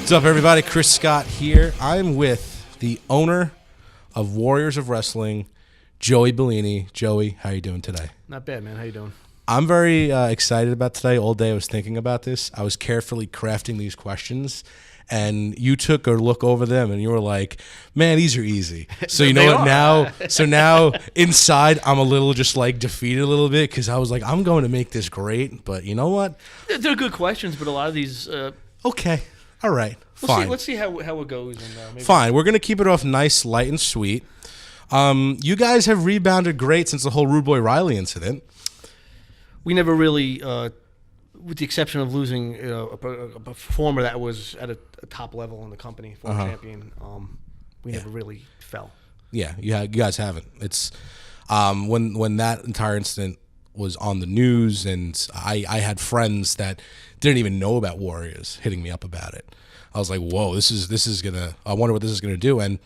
What's up, everybody? Chris Scott here. I'm with the owner of Warriors of Wrestling, Joey Bellini. Joey, how are you doing today? Not bad, man. How you doing? I'm very excited about today. All day I was thinking about this. I was carefully crafting these questions, and you took a look over them, and you were like, man, these are easy. So you know what? Now inside, I'm a little just like defeated a little bit because I was like, I'm going to make this great. But you know what? They're good questions, but a lot of these... Okay. All right. Fine. Let's see how it goes. And, maybe Fine. We're going to keep it off nice, light, and sweet. You guys have rebounded great since the whole Rude Boy Riley incident. We never really, with the exception of losing a performer that was at a top level in the company, former champion, we never really fell. Yeah, you guys haven't. It's when that entire incident was on the news, and I had friends that didn't even know about Warriors hitting me up about it. I was like, whoa, this is gonna. I wonder what this is gonna do. And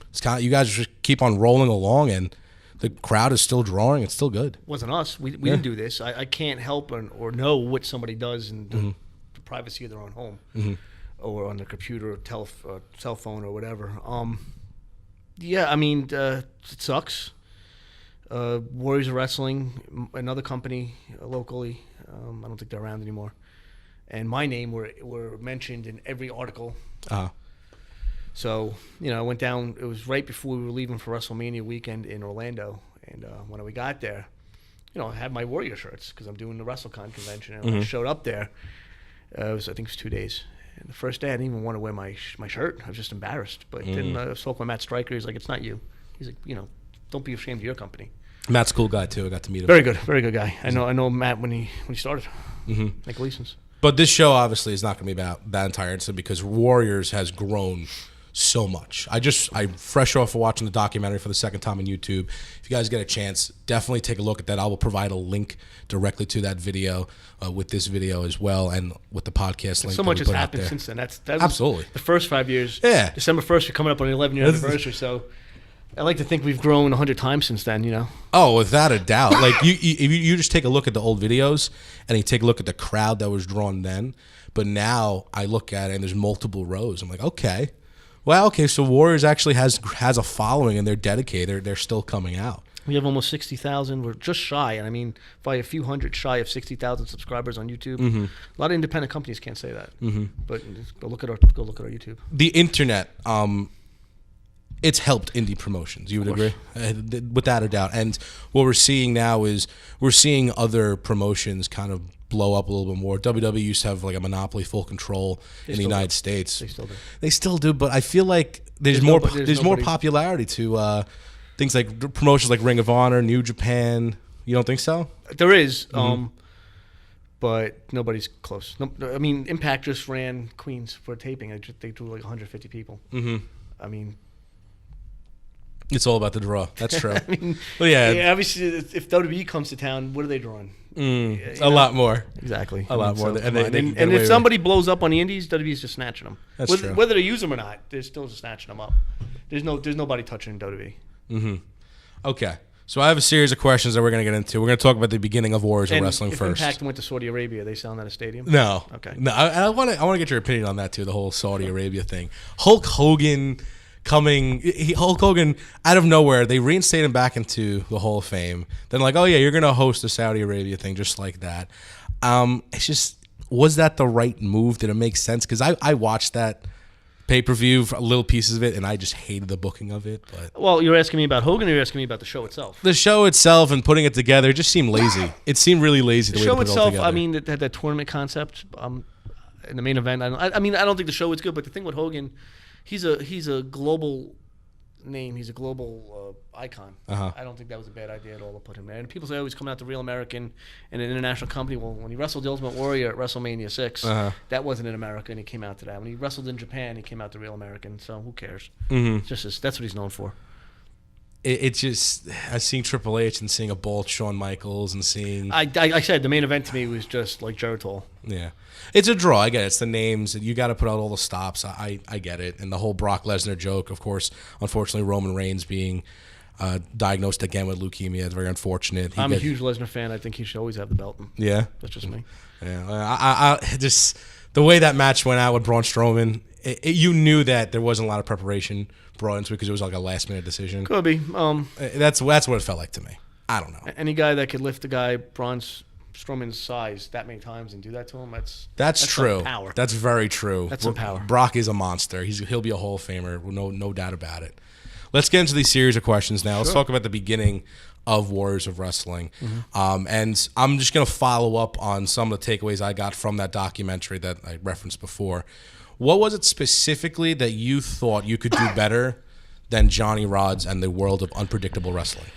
it's kind of, you guys just keep on rolling along, and the crowd is still drawing. It's still good. It wasn't us. We didn't do this. I can't help or know what somebody does in the privacy of their own home, or on their computer, or cell phone, or whatever. Yeah, I mean, it sucks. Warriors of Wrestling, another company locally. I don't think they're around anymore. And my name were mentioned in every article. So, I went down. It was right before we were leaving for WrestleMania weekend in Orlando. And when we got there, I had my Warrior shirts because I'm doing the WrestleCon convention. And when I showed up there, I think it was 2 days. And the first day, I didn't even want to wear my shirt. I was just embarrassed. But then I spoke with Matt Stryker. He's like, it's not you. He's like, don't be ashamed of your company. Matt's a cool guy, too. I got to meet him. Very good guy. I know Matt when he started. Nick Leeson's. But this show obviously is not going to be about that entire incident because Warriors has grown so much. I'm fresh off of watching the documentary for the second time on YouTube. If you guys get a chance, definitely take a look at that. I will provide a link directly to that video with this video as well, and with the podcast link. So much has happened since then. That's absolutely the first 5 years. Yeah, December 1st, we're coming up on the 11-year anniversary. So I like to think we've grown 100 times since then. Oh, without a doubt. Like you just take a look at the old videos, and you take a look at the crowd that was drawn then. But now I look at it, and there's multiple rows. I'm like, okay. Well, okay, so Warriors actually has a following, and they're dedicated. They're still coming out. We have almost 60,000. We're just shy, and I mean by a few hundred shy of 60,000 subscribers on YouTube. A lot of independent companies can't say that. But go look at our YouTube. The internet, it's helped indie promotions. You would agree, without a doubt. And what we're seeing now is we're seeing other promotions kind of blow up a little bit more. W.W. used to have like a monopoly, full control in the United States. They still do, but I feel like there's more popularity to things like promotions like Ring of Honor, New Japan. You don't think so? There is, but nobody's close. I mean, Impact just ran Queens for taping. They drew like 150 people. I mean, it's all about the draw. That's true. I mean, yeah. Obviously, if WWE comes to town, what are they drawing? A lot more. Exactly. A lot more. So, and if somebody blows up on the indies, WWE's just snatching them. That's true. Whether they use them or not, they're still just snatching them up. There's nobody touching WWE. Okay. So I have a series of questions that we're going to get into. We're going to talk about the beginning of Warriors of Wrestling first. Impact went to Saudi Arabia, are they selling at a stadium? No. Okay. No. I want to get your opinion on that too. The whole Saudi Arabia thing. Hulk Hogan out of nowhere, they reinstate him back into the Hall of Fame. Then like, oh yeah, you're gonna host the Saudi Arabia thing just like that. It's just, was that the right move? Did it make sense? Because I watched that pay-per-view, little pieces of it, and I just hated the booking of it. But well, you're asking me about Hogan, or you're asking me about the show itself? The show itself and putting it together just seemed lazy. It seemed really lazy. The show itself, I mean, it had that tournament concept. In the main event, I don't think the show was good, but the thing with Hogan, he's a global name. He's a global icon. I don't think that was a bad idea at all to put him there. And people say, oh, he's coming out to Real American and an international company. Well, when he wrestled the Ultimate Warrior at WrestleMania 6, that wasn't in America, and he came out to that. When he wrestled in Japan, he came out to Real American. So who cares? Just that's what he's known for. It's just, I seeing Triple H and seeing a bald Shawn Michaels and seeing... I said the main event to me was just like Geritol. Yeah. It's a draw. I get it. It's the names. You got to put out all the stops. I get it. And the whole Brock Lesnar joke, of course, unfortunately, Roman Reigns being diagnosed again with leukemia. It's very unfortunate. I'm a huge Lesnar fan. I think he should always have the belt. Yeah? That's just me. Yeah. I just... The way that match went out with Braun Strowman, you knew that there wasn't a lot of preparation brought into it because it was like a last minute decision. Could be. That's what it felt like to me. I don't know. Any guy that could lift a guy Braun Strowman's size that many times and do that to him, that's true. Some power. That's very true. That's some power. Brock is a monster. He'll be a Hall of Famer. No doubt about it. Let's get into these series of questions now. Sure. Let's talk about the beginning of Warriors of Wrestling. And I'm just going to follow up on some of the takeaways I got from that documentary that I referenced before. What was it specifically that you thought you could do better than Johnny Rodz and the world of unpredictable wrestling?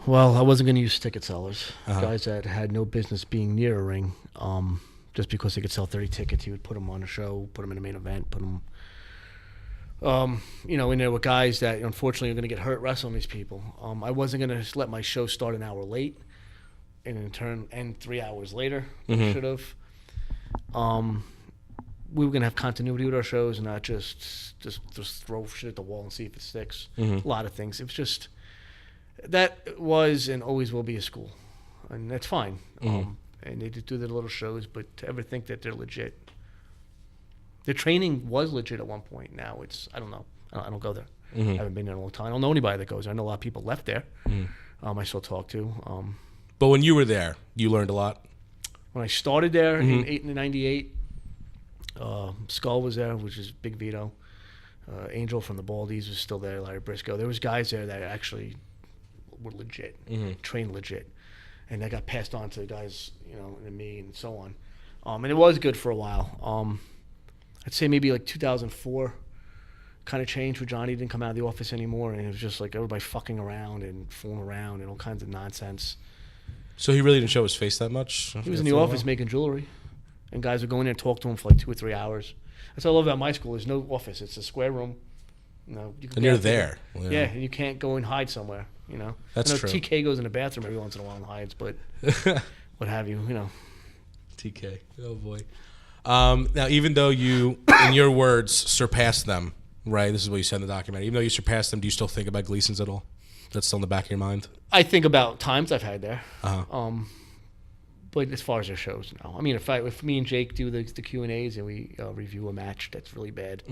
Well, I wasn't going to use ticket sellers, guys that had no business being near a ring. Just because they could sell 30 tickets, he would put them on a show, put them in a main event, put them, in there with guys that unfortunately are going to get hurt wrestling these people. I wasn't going to let my show start an hour late and in turn end 3 hours later. Should have. We were going to have continuity with our shows and not just throw shit at the wall and see if it sticks. A lot of things. It was just... That was and always will be a school, and that's fine. And they just do their little shows, but to ever think that they're legit, their training was legit at one point. Now it's I don't know. I don't go there. I haven't been there in a long time. I don't know anybody that goes there. I know a lot of people left there. I still talk to. But when you were there, you learned a lot. When I started there in '98, Skull was there, which is Big Vito. Angel from the Baldies was still there. Larry Briscoe. There was guys there that actually were legit, trained legit, and that got passed on to guys, and me and so on. And it was good for a while. I'd say maybe like 2004 kind of changed where Johnny didn't come out of the office anymore, and it was just like everybody fucking around and fooling around and all kinds of nonsense. So he really didn't show his face that much? He was in the office making jewelry, and guys would go in there and talk to him for like 2 or 3 hours. That's what I love about my school. There's no office. It's a square room. You and you're there. Yeah, and you can't go and hide somewhere. That's true. TK goes in the bathroom every once in a while and hides, but what have you, TK, oh boy. Now, even though you, in your words, surpassed them, right? This is what you said in the documentary. Even though you surpassed them, do you still think about Gleason's at all? That's still in the back of your mind? I think about times I've had there. But as far as their shows, no. I mean, if me and Jake do the Q&As and we review a match that's really bad,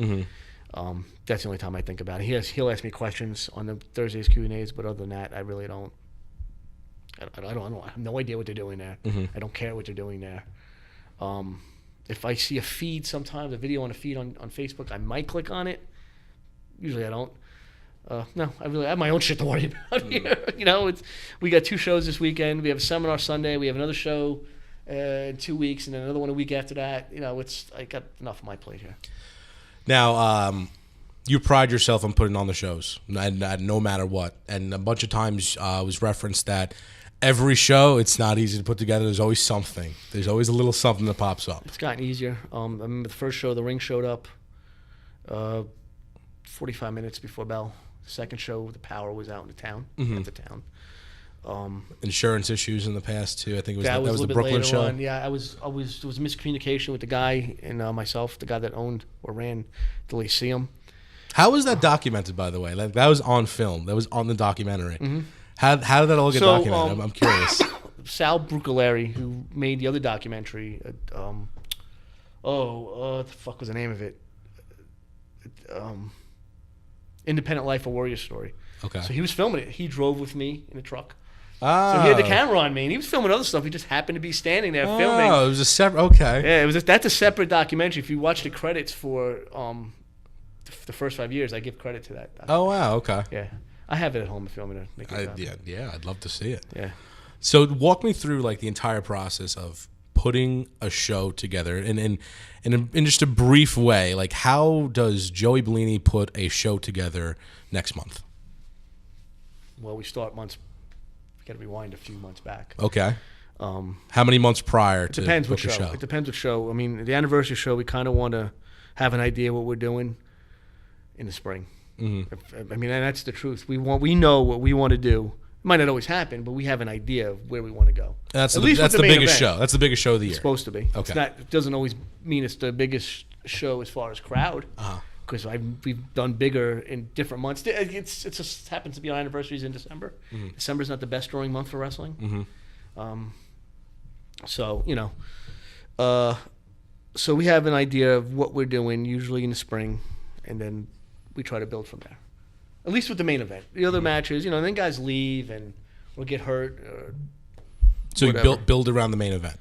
that's the only time I think about it. He'll ask me questions on the Thursdays Q&As, but other than that, I really don't. I have no idea what they're doing there. I don't care what they're doing there. If I see a feed sometimes, a video on a feed on Facebook, I might click on it. Usually I don't. No, I have my own shit to worry about here. We got 2 shows this weekend. We have a seminar Sunday. We have another show in 2 weeks, and then another one a week after that. I got enough on my plate here. Now, you pride yourself on putting on the shows, and no matter what. And a bunch of times it was referenced that every show, it's not easy to put together. There's always something. There's always a little something that pops up. It's gotten easier. I remember the first show, the ring showed up 45 minutes before bell. The second show, the power was out in the town, at the town. Insurance issues in the past too. I think it was that was the bit Brooklyn show. On. Yeah, there was miscommunication with the guy and myself, the guy that owned or ran the Lyceum. How was that documented, by the way? Like that was on film. That was on the documentary. How did that all get documented? I'm curious. Sal Bruccolari, who made the other documentary, what the fuck was the name of it? Independent Life, A Warrior Story. Okay. So he was filming it. He drove with me in a truck. Oh. So he had the camera on me, and he was filming other stuff. He just happened to be standing there filming. Oh, it was a separate. Okay. Yeah, that's a separate documentary. If you watch the credits for the first 5 years, I give credit to that. Oh wow. Okay. Yeah, I have it at home if you want me to make it. Yeah, I'd love to see it. Yeah. So walk me through like the entire process of putting a show together, and in just a brief way, like how does Joey Bellini put a show together next month? Well, we start months. We got to rewind a few months back. Okay. How many months prior to depends book what show. a show? It depends what show. I mean, the anniversary show, we kind of want to have an idea what we're doing in the spring. And that's the truth. We know what we want to do. It might not always happen, but we have an idea of where we want to go. That's the biggest show. That's the biggest show of the year. It's supposed to be. Okay. It doesn't always mean it's the biggest show as far as crowd. Because we've done bigger in different months. It just happens to be our anniversaries in December. December's not the best drawing month for wrestling. So So we have an idea of what we're doing, usually in the spring, and then we try to build from there. At least with the main event. The other matches, and then guys leave and or get hurt. Or so whatever. you build around the main event.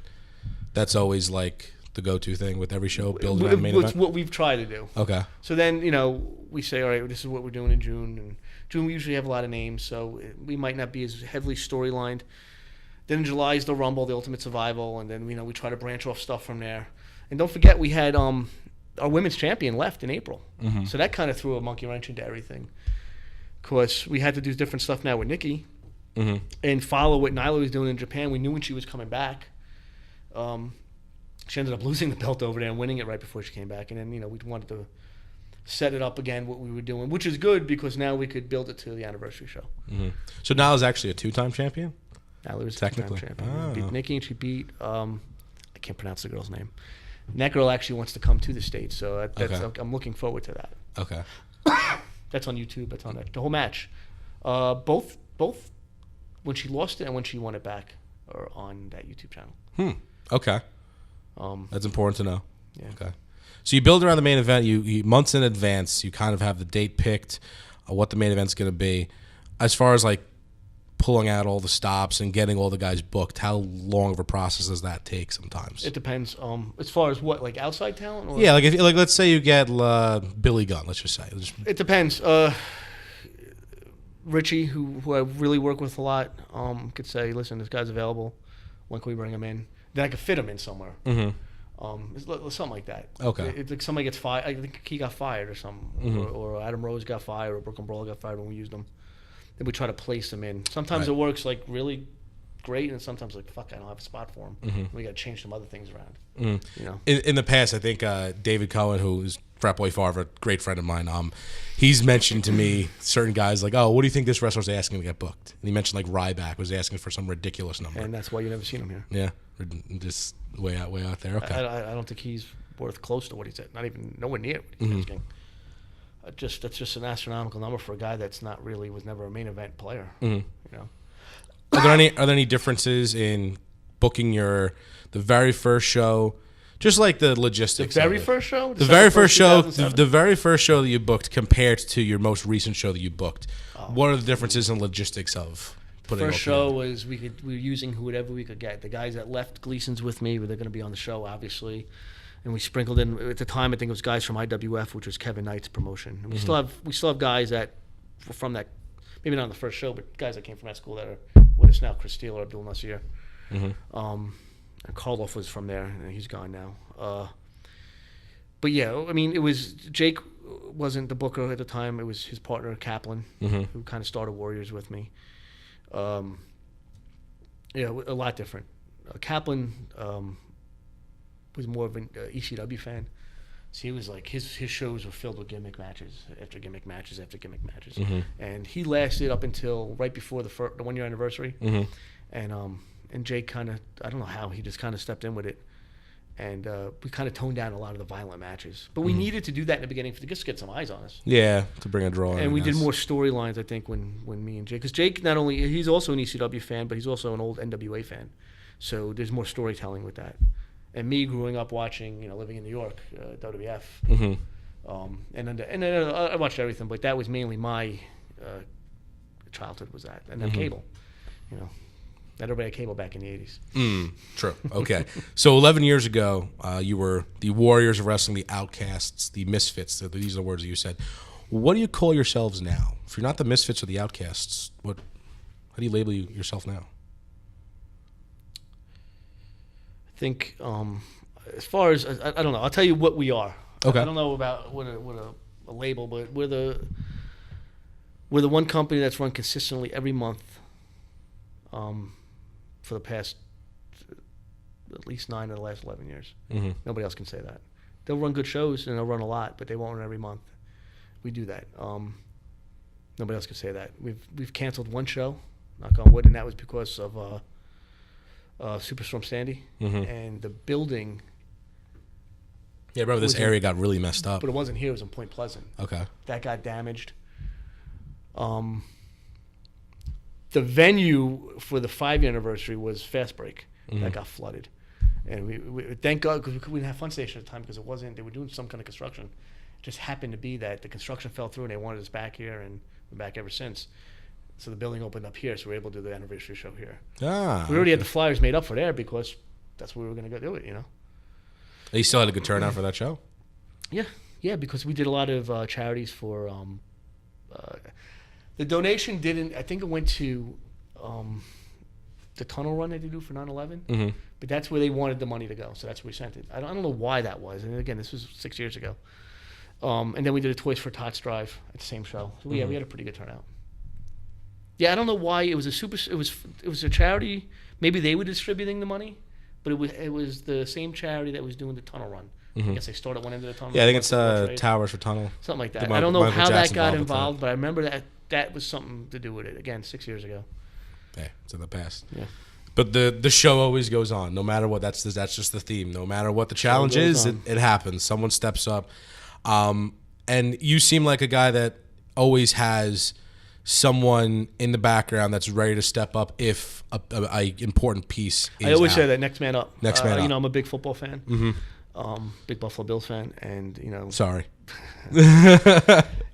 That's always like the go-to thing with every show. Build around the main event. It's what we've tried to do. Okay. So then we say, all right, this is what we're doing in June, and June we usually have a lot of names, so we might not be as heavily storylined. Then in July is the Rumble, the Ultimate Survival, and then we try to branch off stuff from there. And don't forget, we had our women's champion left in April. Mm-hmm. So that kind of threw a monkey wrench into everything. Of course, we had to do different stuff now with Nikki and follow what Nyla was doing in Japan. We knew when she was coming back. She ended up losing the belt over there and winning it right before she came back. And then, we wanted to set it up again, what we were doing, which is good because now we could build it to the anniversary show. Mm-hmm. So Nyla's actually a 2-time champion? Nyla was technically a 2-time champion. Beat Nikki, and she beat... I can't pronounce the girl's name. And that girl actually wants to come to the States, so I'm looking forward to that. Okay. That's on YouTube. That's on the whole match. Both when she lost it and when she won it back are on that YouTube channel. Okay. That's important to know. Yeah. Okay. So you build around the main event. You months in advance. You kind of have the date picked, what the main event's going to be. As far as like pulling out all the stops and getting all the guys booked, how long of a process does that take sometimes? It depends. As far as what, like outside talent? Or? Yeah, like let's say you get Billy Gunn. Let's just say. It depends. Richie, who I really work with a lot, could say, "Listen, this guy's available. When can we bring him in?" Then I could fit him in somewhere. It's something like that. Okay. It's like somebody gets fired. I think he got fired or something, or Adam Rose got fired, or Brooklyn Brawler got fired when we used him. Then we try to place him in. Sometimes it works like really great, and sometimes like fuck, I don't have a spot for him. We got to change some other things around. In the past, I think David Cohen, who is Frat Boy Favre, a great friend of mine, he's mentioned to me certain guys like, oh, what do you think this wrestler's asking to get booked? And he mentioned like Ryback was asking for some ridiculous number. And that's why you never seen him here. Yeah, just way out there. Okay. I don't think he's worth close to what he's at. Not even nowhere near what he's asking. That's just an astronomical number for a guy that's was never a main event player. Are there any differences in booking the very first show, just like the logistics? The very first show, the very first show that you booked compared to your most recent show that you booked. What are the differences in logistics of putting? The first show was we were using whoever we could get. The guys that left Gleason's with me, they're going to be on the show, obviously. And we sprinkled in at the time. I think it was guys from IWF, which was Kevin Knight's promotion. And we still have guys that were from that, maybe not on the first show, but guys that came from that school that are with us now. Chris Steele or Abdul Nasir. And Karloff was from there, and he's gone now. But yeah, I mean, it was Jake wasn't the booker at the time. It was his partner Kaplan, who kind of started Warriors with me. A lot different. Kaplan. Was more of an ECW fan, so he was like his shows were filled with gimmick matches after gimmick matches after gimmick matches, and he lasted up until right before the 1 year anniversary, and Jake kind of, I don't know how, he just kind of stepped in with it, and we kind of toned down a lot of the violent matches, but we needed to do that in the beginning to just get some eyes on us. Yeah, to bring a draw. And we did more storylines, I think, when me and Jake, because Jake not only he's also an ECW fan, but he's also an old NWA fan, so there's more storytelling with that. And me growing up watching, living in New York, WWF, and then I watched everything, but that was mainly my childhood was that, and then cable, everybody had cable back in the 80s. True. Okay. So 11 years ago, you were the Warriors of Wrestling, the Outcasts, the Misfits. These are the words that you said. What do you call yourselves now? If you're not the Misfits or the Outcasts, how do you label yourself now? Think as far as I don't know. I'll tell you what we are. Okay. I don't know about what a label, but we're the one company that's run consistently every month for the past at least 9 of the last 11 years. Nobody else can say that. They'll run good shows and they'll run a lot, but they won't run every month. We do that. Nobody else can say that. We've canceled one show, knock on wood, and that was because of Superstorm Sandy, and the building. Yeah, I remember this area got really messed up. But it wasn't here; it was in Point Pleasant. Okay. That got damaged. The venue for the 5-year anniversary was Fast Break. That got flooded, And we thank God because we didn't have Funstation at the time because it wasn't. They were doing some kind of construction. It just happened to be that the construction fell through and they wanted us back here, and we're back ever since. So the building opened up here, so we were able to do the anniversary show here. We already had the flyers made up for there because that's where we were going to go do it. You still had a good turnout for that show. Yeah, because we did a lot of charities for. The donation didn't. I think it went to the tunnel run that they do for 9/11. Mm-hmm. But that's where they wanted the money to go, so that's where we sent it. I don't know why that was. And again, this was 6 years ago. And then we did a Toys for Tots drive at the same show. So we had a pretty good turnout. Yeah, I don't know why it was it was a charity. Maybe they were distributing the money, but it was the same charity that was doing the tunnel run. I guess they started at one end of the tunnel. Yeah, I think it's Towers for Tunnel. Something like that. I don't know how that got involved, but I remember that was something to do with it. Again, 6 years ago. Hey, it's in the past. Yeah. But the show always goes on, no matter what. That's just the theme. No matter what the challenge is, it happens. Someone steps up. And you seem like a guy that always has someone in the background that's ready to step up if a important piece is I always out. say that next man up. Next man up. I'm a big football fan. Big Buffalo Bills fan, and Sorry. and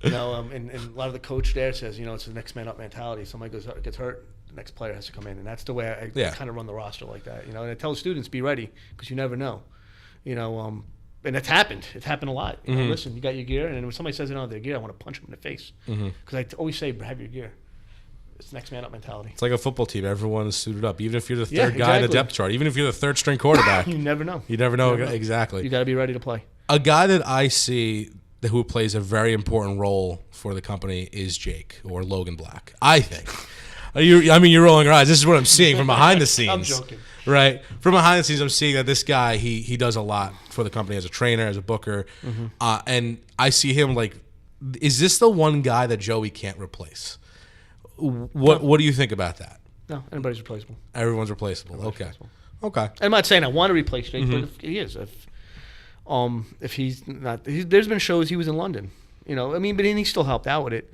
a lot of the coach there says, it's the next man up mentality. Somebody gets hurt, the next player has to come in, and that's the way I kind of run the roster like that. And I tell students, be ready because you never know. And it's happened. It's happened a lot. Listen, you got your gear, and when somebody says they don't have their gear, I want to punch them in the face because I always say, have your gear. It's next man up mentality. It's like a football team. Everyone's suited up. Even if you're the third guy in the depth chart, even if you're the third string quarterback. You never know. You never know exactly. You got to be ready to play. A guy that I see who plays a very important role for the company is Jake or Logan Black, I think. You're rolling your eyes. This is what I'm seeing from behind the scenes. I'm joking. Right. From behind the scenes, I'm seeing that this guy, he does a lot for the company as a trainer, as a booker. And I see him like, is this the one guy that Joey can't replace? What do you think about that? No, anybody's replaceable. Everyone's replaceable. Okay. I'm not saying I want to replace Jake, but if he is, if he's not, there's been shows he was in London, but he still helped out with it.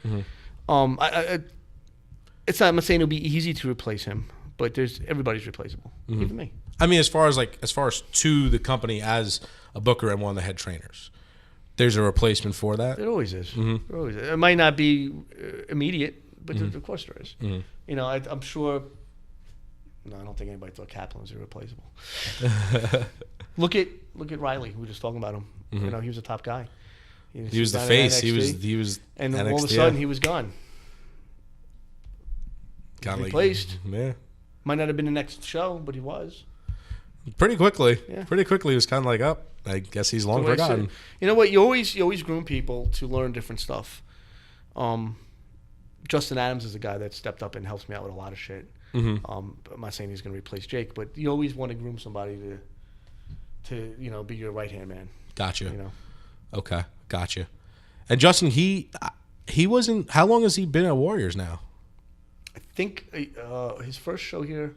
It's not. I'm not saying it'll be easy to replace him, but everybody's replaceable, even me. As far as to the company as a booker and one of the head trainers, there's a replacement for that. There always is. There always is. It might not be immediate. But of course there is. I'm sure. No, I don't think anybody thought Kaplan's irreplaceable. Look at Riley. We were just talking about him. He was a top guy. He was the face. He was. And NXT, all of a sudden he was gone. Replaced. Yeah. Might not have been the next show, but he was. Pretty quickly. Yeah. Pretty quickly, he was kind of like, I guess he's long forgotten. You know what? You always groom people to learn different stuff. Justin Adams is a guy that stepped up and helps me out with a lot of shit. I'm not saying he's going to replace Jake, but you always want to groom somebody to be your right hand man. Gotcha. Okay, gotcha. And Justin, he wasn't. How long has he been at Warriors now? I think his first show here,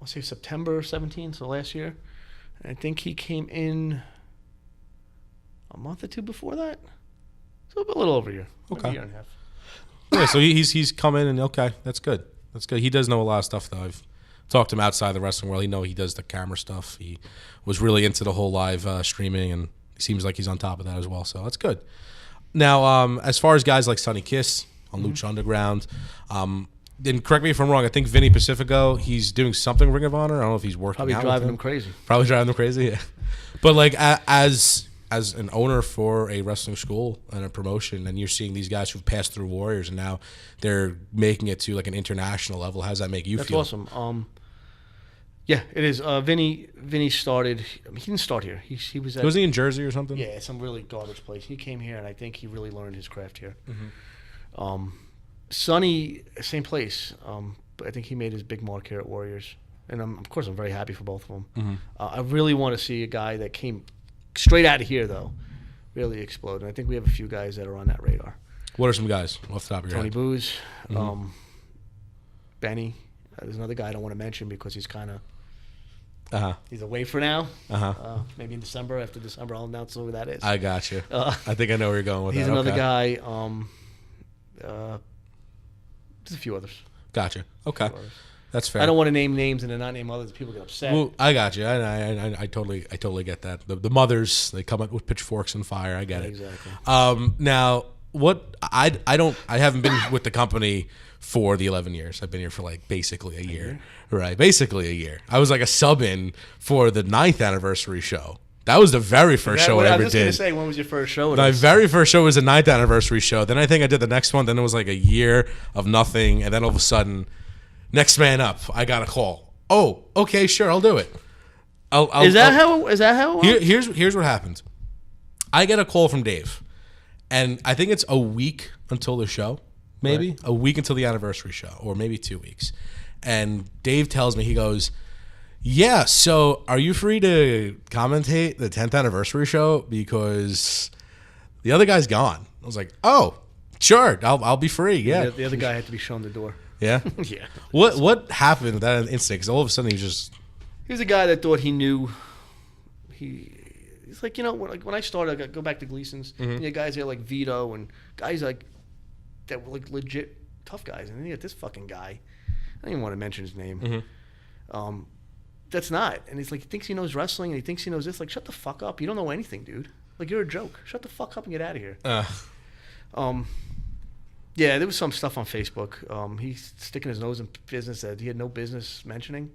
I'll say September 17th, so last year. And I think he came in a month or two before that, so a little over a year. Okay, a year and a half. Yeah, so he's come in and okay, that's good. That's good. He does know a lot of stuff though. I've talked to him outside the wrestling world. He does the camera stuff. He was really into the whole live streaming, and he seems like he's on top of that as well. So that's good. Now, as far as guys like Sonny Kiss on Lucha Underground, then correct me if I'm wrong. I think Vinny Pacifico, he's doing something Ring of Honor. I don't know if he's working. Probably out driving with him crazy. Probably driving them crazy. Yeah. But like as an owner for a wrestling school and a promotion, and you're seeing these guys who've passed through Warriors and now they're making it to like an international level. How does that make you feel? That's awesome. Yeah, it is. Vinny started. He didn't start here. He was. Was he in Jersey or something? Yeah, some really garbage place. He came here, and I think he really learned his craft here. Sonny, same place. But I think he made his big mark here at Warriors, and of course I'm very happy for both of them. I really want to see a guy that came straight out of here though, really explode. And I think we have a few guys that are on that radar. What are some guys off the top of your Tony head? Booz, Benny. There's another guy I don't want to mention because he's kind of he's away for now. Maybe in December. After December, I'll announce who that is. I got you. I think I know where you're going with that. He's another guy. There's a few others. Gotcha. Okay. That's fair. I don't want to name names and then not name others. People get upset. Well, I got you. I totally get that. The mothers, they come up with pitchforks and fire. I get it. Exactly. Now, what I haven't been with the company for the 11 years. I've been here for like basically a year. Right, basically a year. I was like a sub-in for the 9th anniversary show. That was the very first show I ever did. I was just going to say, when was your first show? My very first show was the 9th anniversary show. Then I think I did the next one. Then it was like a year of nothing. And then all of a sudden, next man up, I got a call. Oh, okay, sure, I'll do it. Is that how it works? Here's what happened. I get a call from Dave. And I think it's a week until the show, maybe. Right. A week until the anniversary show, or maybe 2 weeks. And Dave tells me, he goes, yeah, so are you free to commentate the 10th anniversary show? Because the other guy's gone. I was like, oh, sure, I'll be free, yeah. The other guy had to be shown the door. Yeah? Yeah. What happened with that instant? Because all of a sudden he was a guy that thought he knew. He's like, when I started, I go back to Gleason's, and you had guys there like Vito and guys like that were like legit tough guys. And then you got this fucking guy. I don't even want to mention his name. That's not. And he's like, he thinks he knows wrestling, and he thinks he knows this. Like, shut the fuck up. You don't know anything, dude. Like, you're a joke. Shut the fuck up and get out of here. Yeah, there was some stuff on Facebook. He's sticking his nose in business that he had no business mentioning.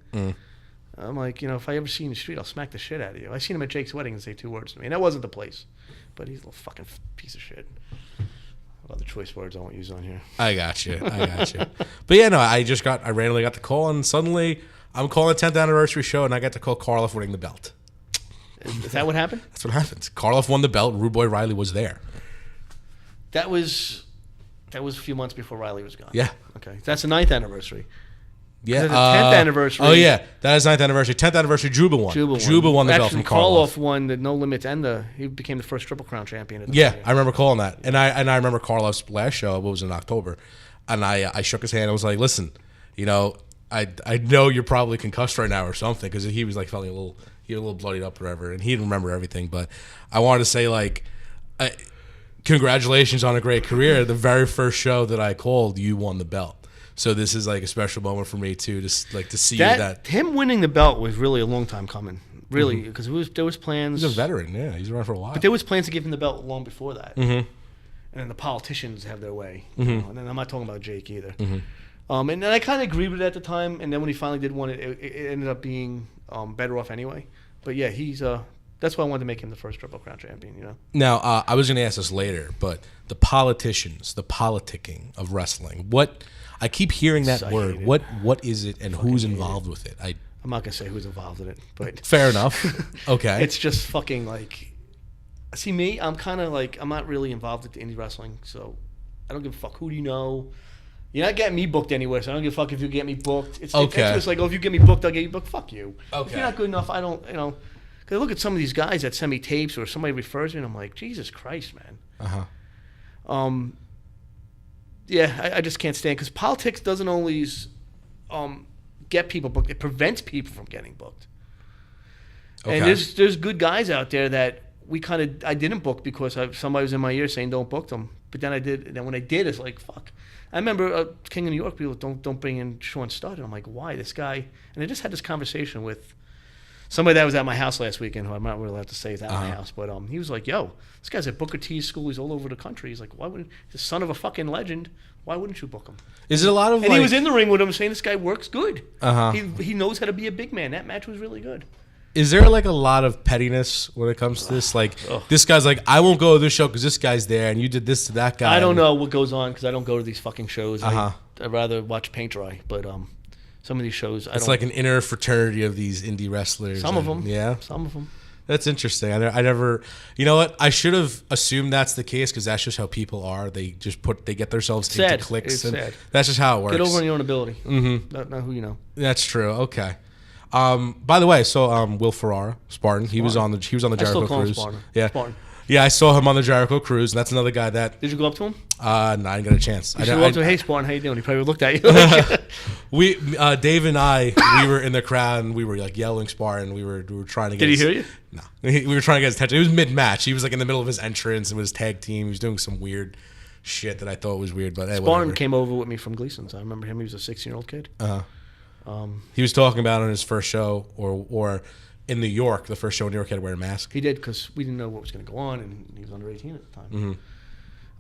I'm like, if I ever see you in the street, I'll smack the shit out of you. I seen him at Jake's wedding and say 2 words to me. And that wasn't the place. But he's a little fucking piece of shit. Other choice words I won't use on here. I got you. But yeah, no, I randomly got the call, and suddenly I'm calling the 10th anniversary show, and I got to call Karloff winning the belt. Is that what happened? That's what happened. Karloff won the belt. Rude Boy Riley was there. That was a few months before Riley was gone. Yeah. Okay. That's the 9th anniversary. Yeah. The 10th anniversary. Oh, yeah. That is 9th anniversary. 10th anniversary, Juba won. Juba won the belt from Karloff. Karloff won the No Limits and he became the first Triple Crown champion. I remember calling that. And I remember Karloff's last show, what was in October. And I shook his hand. I was like, listen, I know you're probably concussed right now or something, because he was like feeling a little bloodied up or whatever. And he didn't remember everything. But I wanted to say, like, congratulations on a great career. The very first show that I called, you won the belt. So this is like a special moment for me too, just like to see that him winning the belt was really a long time coming, really, because there was plans. He's a veteran, yeah, he's around for a while. But there was plans to give him the belt long before that, and then the politicians have their way. And then I'm not talking about Jake either. And then I kind of agreed with it at the time, and then when he finally did win it, it ended up being better off anyway. But yeah, he's that's why I wanted to make him the first Triple Crown champion. Now I was going to ask this later, but the politicians, the politicking of wrestling, what. I keep hearing that word. What is it, and who's involved with it? I'm not gonna say who's involved in it, but fair enough. Okay, it's just fucking like. See me, I'm kind of like I'm not really involved with the indie wrestling, so I don't give a fuck. Who do you know? You're not getting me booked anywhere, so I don't give a fuck if you get me booked. It's just like, if you get me booked, I'll get you booked. Fuck you. Okay. If you're not good enough, I don't. Because I look at some of these guys that send me tapes or somebody refers me, and I'm like, Jesus Christ, man. Yeah, I just can't stand, because politics doesn't always get people booked. It prevents people from getting booked. Okay. And there's good guys out there that I didn't book because somebody was in my ear saying don't book them. But then I did. And then when I did, it's like, fuck. I remember King of New York people don't bring in Sean Studd. And I'm like, why? This guy. And I just had this conversation with somebody that was at my house last weekend, who I'm not really allowed to say is at my house, but he was like, yo, this guy's at Booker T's school. He's all over the country. He's like, why wouldn't, he's the son of a fucking legend. Why wouldn't you book him? Is it a lot of he was in the ring with him saying this guy works good. He knows how to be a big man. That match was really good. Is there like a lot of pettiness when it comes to this? Like, this guy's like, I won't go to this show because this guy's there, and you did this to that guy. I don't know what goes on because I don't go to these fucking shows. I'd rather watch paint dry, but some of these shows, it's like an inner fraternity of these indie wrestlers. Some of them. Yeah. Some of them. That's interesting. I never, you know what? I should have assumed that's the case because that's just how people are. They just they get themselves into cliques. It's sad. That's just how it works. Get over on your own ability. Not who you know. That's true. Okay. By the way, so Will Ferrara, Spartan, he was on the Jericho Cruise. Yeah. Spartan. Yeah, I saw him on the Jericho Cruise, and that's another guy that... Did you go up to him? No, I didn't get a chance. You should go up to him. Hey, Spartan, how you doing? He probably looked at you. Dave and I, we were in the crowd, and we were like yelling Spartan. We were trying to get... Did he hear you? No. We were trying to get his attention. It was mid-match. He was like in the middle of his entrance, and with his tag team. He was doing some weird shit that I thought was weird, but hey, Spartan came over with me from Gleason's. I remember him. He was a 16-year-old kid. He was talking about on his first show, or in New York, the first show in New York, he had to wear a mask. He did because we didn't know what was going to go on, and he was under 18 at the time.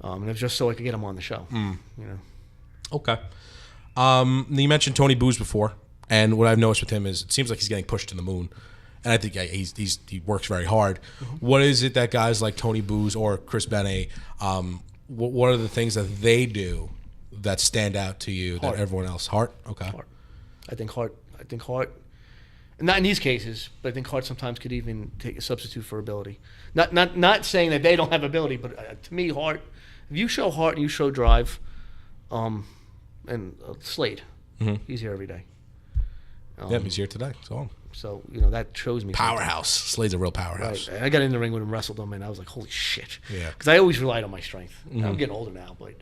And it was just so I could get him on the show. You know. Okay. You mentioned Tony Booz before, and what I've noticed with him is it seems like he's getting pushed to the moon, and I think he works very hard. What is it that guys like Tony Booz or Chris Bennett, what are the things that they do that stand out to you that everyone else? Heart? Okay. Heart. I think heart, not in these cases, but I think heart sometimes could even take a substitute for ability. Not saying that they don't have ability, but to me, heart, if you show heart and you show drive, and Slade, he's here every day. He's here today. So, you know, that shows me powerhouse. Slade's a real powerhouse. Right. I got in the ring with him, wrestled him, and I was like, holy shit. Yeah. Because I always relied on my strength. I'm getting older now, but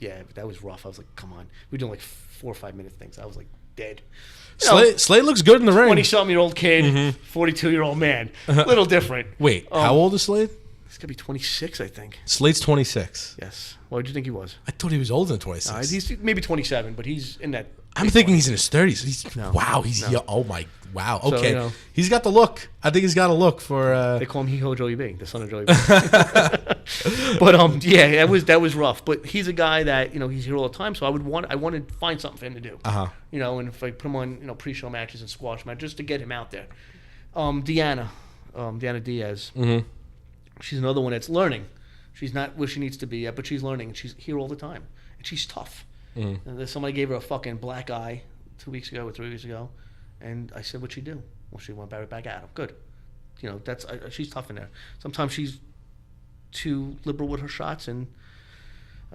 that was rough. I was like, come on. We're doing like 4 or 5 minute things. I was like dead. Slade looks good in the ring. 20-something-year-old kid, 42-year-old man. A little different. Wait, how old is Slade? He's going to be 26, I think. Slade's 26. Yes. What did you think he was? I thought he was older than 26. He's maybe 27, but he's in that. I'm thinking he's in his 30s. Wow. Okay. So, you know, he's got the look. I think he's got a look for. They call him Hiho Joey B, the son of Joey B. But that was rough. But he's a guy that, you know, he's here all the time. So I wanted to find something for him to do. You know, and if I put him on, you know, pre-show matches and squash matches just to get him out there. Deanna Diaz. She's another one that's learning. She's not where she needs to be yet, but she's learning. And she's here all the time, and she's tough. And somebody gave her a fucking black eye 2 weeks ago or 3 weeks ago, and I said, "What'd she do?" Well, she went right back at him. Good, you know, she's tough in there. Sometimes she's too liberal with her shots, and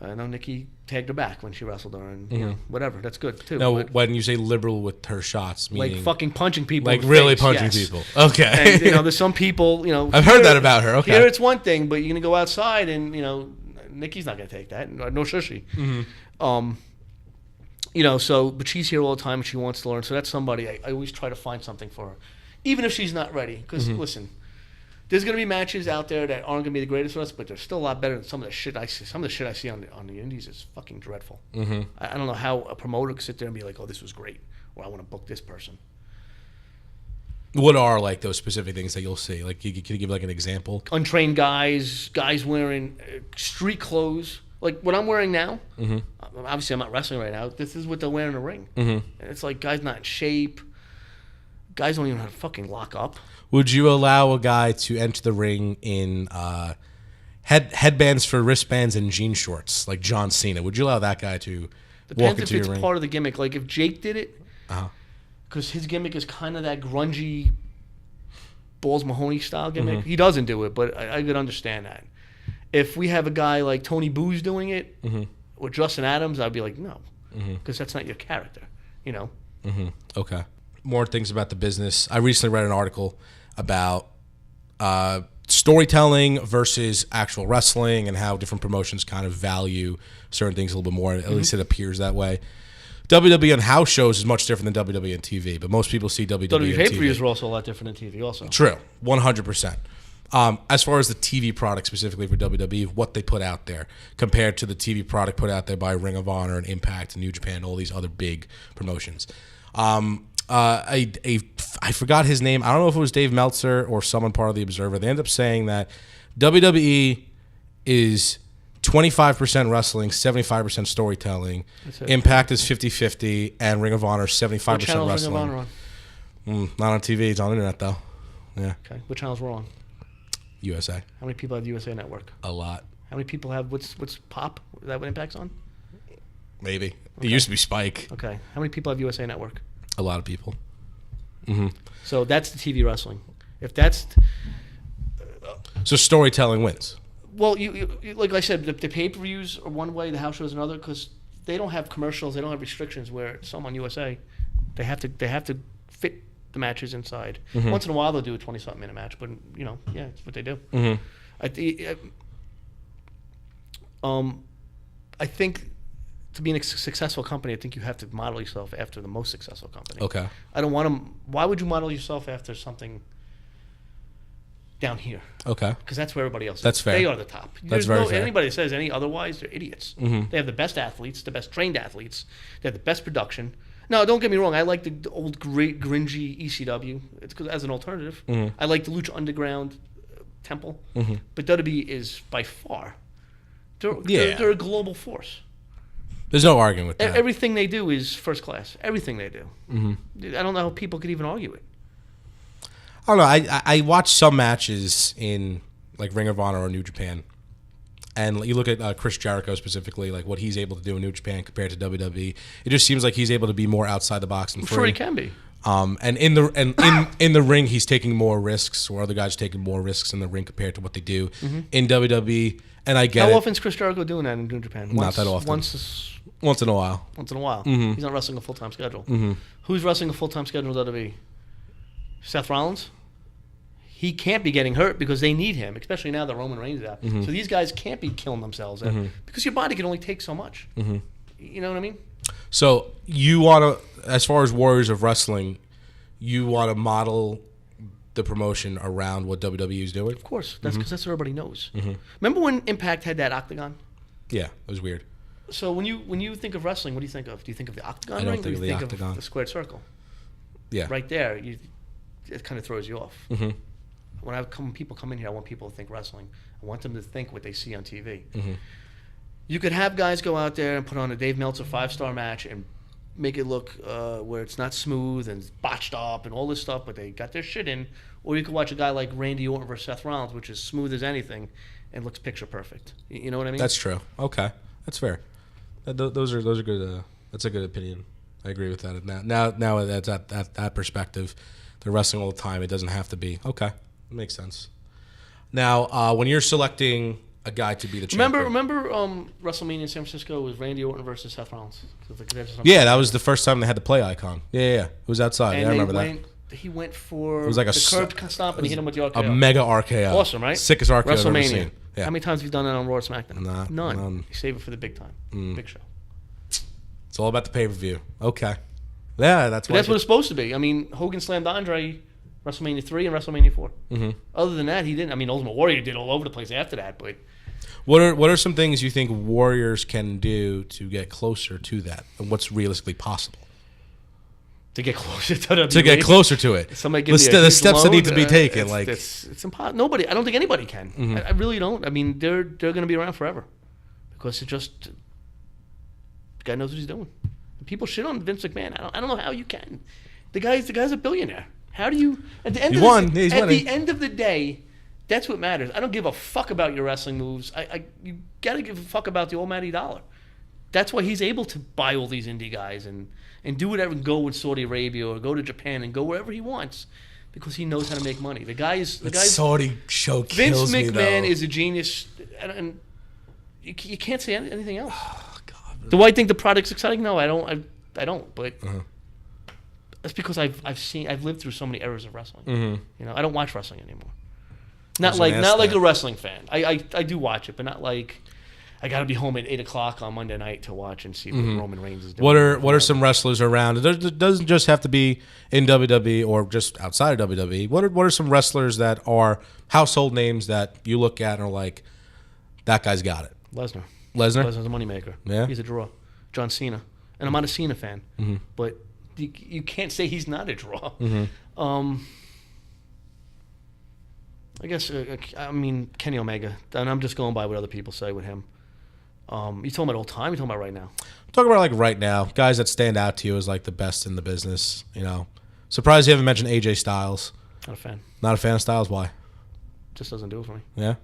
I know Nikki tagged her back when she wrestled her, and you know, whatever. That's good too. Now, when you say liberal with her shots, meaning like fucking punching people, like in really face, punching people. Okay, and, you know, there's some people, you know, I've heard that about her. Okay, here it's one thing, but you're gonna go outside, and you know, Nikki's not gonna take that. No shushi. You know, so, but she's here all the time and she wants to learn. So that's somebody I always try to find something for her, even if she's not ready. Because listen, there's going to be matches out there that aren't going to be the greatest for us, but they're still a lot better than some of the shit I see. Some of the shit I see on the indies is fucking dreadful. I don't know how a promoter could sit there and be like, "Oh, this was great," or "I want to book this person." What are like those specific things that you'll see? Like, can you give like an example? Untrained guys wearing street clothes. Like what I'm wearing now, obviously I'm not wrestling right now. This is what they're wearing in the ring. And it's like guys not in shape. Guys don't even know how to fucking lock up. Would you allow a guy to enter the ring in headbands for wristbands and jean shorts, like John Cena? Would you allow that guy to walk into your ring? Depends if it's part of the gimmick. Like if Jake did it, because his gimmick is kind of that grungy Balls Mahoney style gimmick. He doesn't do it, but I could understand that. If we have a guy like Tony Booz doing it, or Justin Adams, I'd be like, no, because that's not your character, you know? Okay. More things about the business. I recently read an article about storytelling versus actual wrestling and how different promotions kind of value certain things a little bit more. At least it appears that way. WWE on house shows is much different than WWE on TV, but most people see WWE on TV. pay-per-views are also a lot different than TV also. True, 100%. As far as the TV product specifically for WWE, what they put out there compared to the TV product put out there by Ring of Honor and Impact and New Japan, all these other big promotions. I forgot his name. I don't know if it was Dave Meltzer or someone part of the Observer. They end up saying that WWE is 25% wrestling, 75% storytelling. Impact is 50-50, and Ring of Honor 75% wrestling. Ring of Honor on? Not on TV. It's on the internet though. Yeah. Okay. What channel's wrong? USA. How many people have USA Network? A lot. How many people have what's Pop? Is that what Impact's on? Maybe. Okay. It used to be Spike. Okay. How many people have USA Network? A lot of people. So that's the TV wrestling. If that's so storytelling wins. Well, you like I said, the pay-per-views are one way, the house shows another, because they don't have commercials, they don't have restrictions. Where some on USA, they have to fit the matches inside. Once in a while they'll do a 20-something minute match, but you know, yeah, it's what they do. I think to be a successful company, I think you have to model yourself after the most successful company. Okay. I don't want to. Why would you model yourself after something down here? Okay. Because that's where everybody else is. That's fair. They are the top. That's very fair. Anybody that says any otherwise, they're idiots. They have the best athletes, the best trained athletes. They have the best production. No, don't get me wrong. I like the old great gringy ECW. It's because as an alternative. I like the Lucha Underground Temple, but WWE is by far they're a global force. There's no arguing with that. Everything they do is first class. Everything they do. I don't know how people could even argue it. I don't know. I watched some matches in like Ring of Honor or New Japan, and you look at Chris Jericho specifically, like what he's able to do in New Japan compared to WWE. It just seems like he's able to be more outside the box and free. Sure, he can be. And in the ring, he's taking more risks, or other guys are taking more risks in the ring compared to what they do in WWE. And I get How it. often is Chris Jericho doing that in New Japan? Not that often. Once in a while. Once in a while. He's not wrestling a full-time schedule. Who's wrestling a full-time schedule in WWE? Seth Rollins? He can't be getting hurt because they need him, especially now that Roman Reigns is out. So these guys can't be killing themselves because your body can only take so much. You know what I mean? So you want to, as far as Warriors of Wrestling, you want to model the promotion around what WWE is doing? Of course. That's because that's what everybody knows. Remember when Impact had that octagon? Yeah, it was weird. So when you think of wrestling, what do you think of? Do you think of the octagon I don't ring, think or of do you the think octagon. of the squared circle? Yeah. Right there, it kind of throws you off. When people come in here, I want people to think wrestling. I want them to think what they see on TV. You could have guys go out there and put on a Dave Meltzer 5-star match and make it look where it's not smooth and botched up and all this stuff, but they got their shit in. Or you could watch a guy like Randy Orton versus Seth Rollins, which is smooth as anything and looks picture perfect. You know what I mean? That's true. Okay, that's fair. Those are good. That's a good opinion. I agree with that. Now that's at that perspective. They're wrestling all the time. It doesn't have to be. Okay, that makes sense. Now, when you're selecting a guy to be the champion, remember WrestleMania in San Francisco was Randy Orton versus Seth Rollins. Yeah, that was the first time they had the play icon. Yeah. It was outside. And I remember that. He went for it was like the curb stomp and he hit him with the RKO. A mega RKO. Awesome, right? Sickest RKO I've ever WrestleMania. seen. Yeah. How many times have you done that on Raw or SmackDown? None. You save it for the big time, big show. It's all about the pay-per-view. Okay. Yeah, that's what it's supposed to be. I mean, Hogan slammed Andre WrestleMania 3 and WrestleMania 4. Other than that, he didn't. I mean, Ultimate Warrior did all over the place after that, but... What are some things you think Warriors can do to get closer to that? And what's realistically possible? To get closer to WWE? To get closer to it. Somebody give the steps that need to be taken. It's impossible. I don't think anybody can. I really don't. I mean, they're going to be around forever. Because the guy knows what he's doing. People shit on Vince McMahon. I don't know how you can. The guy's a billionaire. How do you... At the end the end of the day... That's what matters. I don't give a fuck about your wrestling moves. You got to give a fuck about the almighty dollar. That's why he's able to buy all these indie guys and do whatever and go with Saudi Arabia or go to Japan and go wherever he wants because he knows how to make money. The guy's Saudi show kills Vince me, McMahon though. is a genius, and you can't say anything else. Oh, God. Do I think the product's exciting? No, I don't. I don't. But that's because I've lived through so many eras of wrestling. You know, I don't watch wrestling anymore. Not like a wrestling fan. I do watch it, but not like I got to be home at 8:00 on Monday night to watch and see what Roman Reigns is doing. What are some wrestlers around? It doesn't just have to be in WWE or just outside of WWE. What are some wrestlers that are household names that you look at and are like, that guy's got it? Lesnar. Lesnar's a moneymaker. Yeah, he's a draw. John Cena, and I'm not a Cena fan, but you can't say he's not a draw. I guess, I mean, Kenny Omega. And I'm just going by what other people say with him. You talking about all time? You talking about right now? I'm talking about like right now. Guys that stand out to you as like the best in the business. You know, surprised you haven't mentioned AJ Styles. Not a fan. Not a fan of Styles. Why? Just doesn't do it for me. Yeah.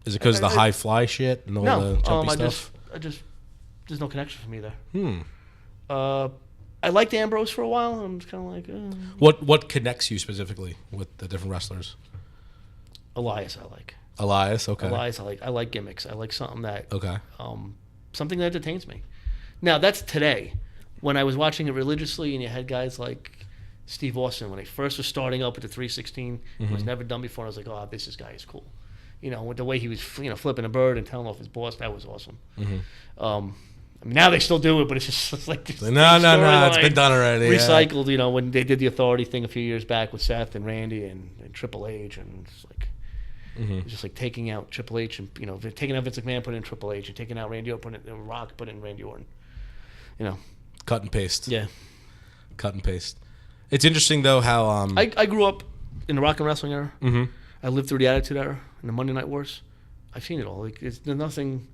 Is it because of the high fly shit and all the jumpy stuff? There's no connection for me there. I liked Ambrose for a while. I'm just kind of like... What connects you specifically with the different wrestlers? Elias, I like. Elias, okay. Elias, I like. I like gimmicks. I like something that... Okay. Something that entertains me. Now, that's today. When I was watching it religiously and you had guys like Steve Austin, when they first was starting up with the 316, it was never done before. I was like, oh, this guy is cool. You know, with the way he was flipping a bird and telling off his boss, that was awesome. I mean, now they still do it, but it's just like this no, it's been done already. Recycled, yeah. When they did the Authority thing a few years back with Seth and Randy and Triple H, and it's like it's just like taking out Triple H and taking out Vince McMahon, putting in Triple H, and taking out Randy Orton, putting in Rock, putting in Randy Orton. you know. Cut and paste. Yeah. Cut and paste. It's interesting though how I grew up in the rock and wrestling era. Mm-hmm. I lived through the Attitude Era and the Monday Night Wars. I've seen it all. Like there's nothing.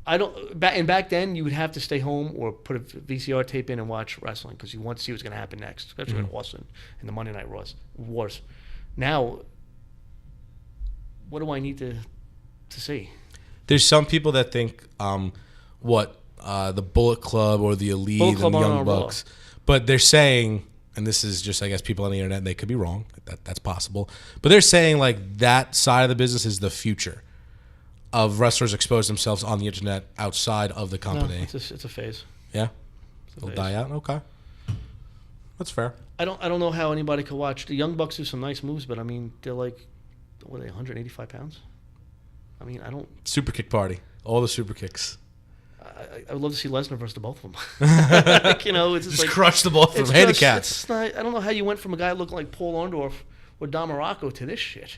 I don't. Back then, you would have to stay home or put a VCR tape in and watch wrestling because you want to see what's going to happen next, especially in Austin and the Monday Night Wars. Now, what do I need to see? There's some people that think the Bullet Club or the Elite and the Young Bucks, but they're saying, and this is just I guess people on the internet, and they could be wrong. That's possible, but they're saying like that side of the business is the future of wrestlers expose themselves on the internet outside of the company. No, it's a phase. Yeah, it'll die out. Okay, that's fair. I don't know how anybody could watch the Young Bucks do some nice moves, but I mean they're like, what are they, 185 pounds? I mean I don't. Super kick party, all the super kicks. I would love to see Lesnar versus the both of them. Like, you know, it's just like, crush the both of them. Handicap. I don't know how you went from a guy looking like Paul Orndorff or Don Morocco to this shit.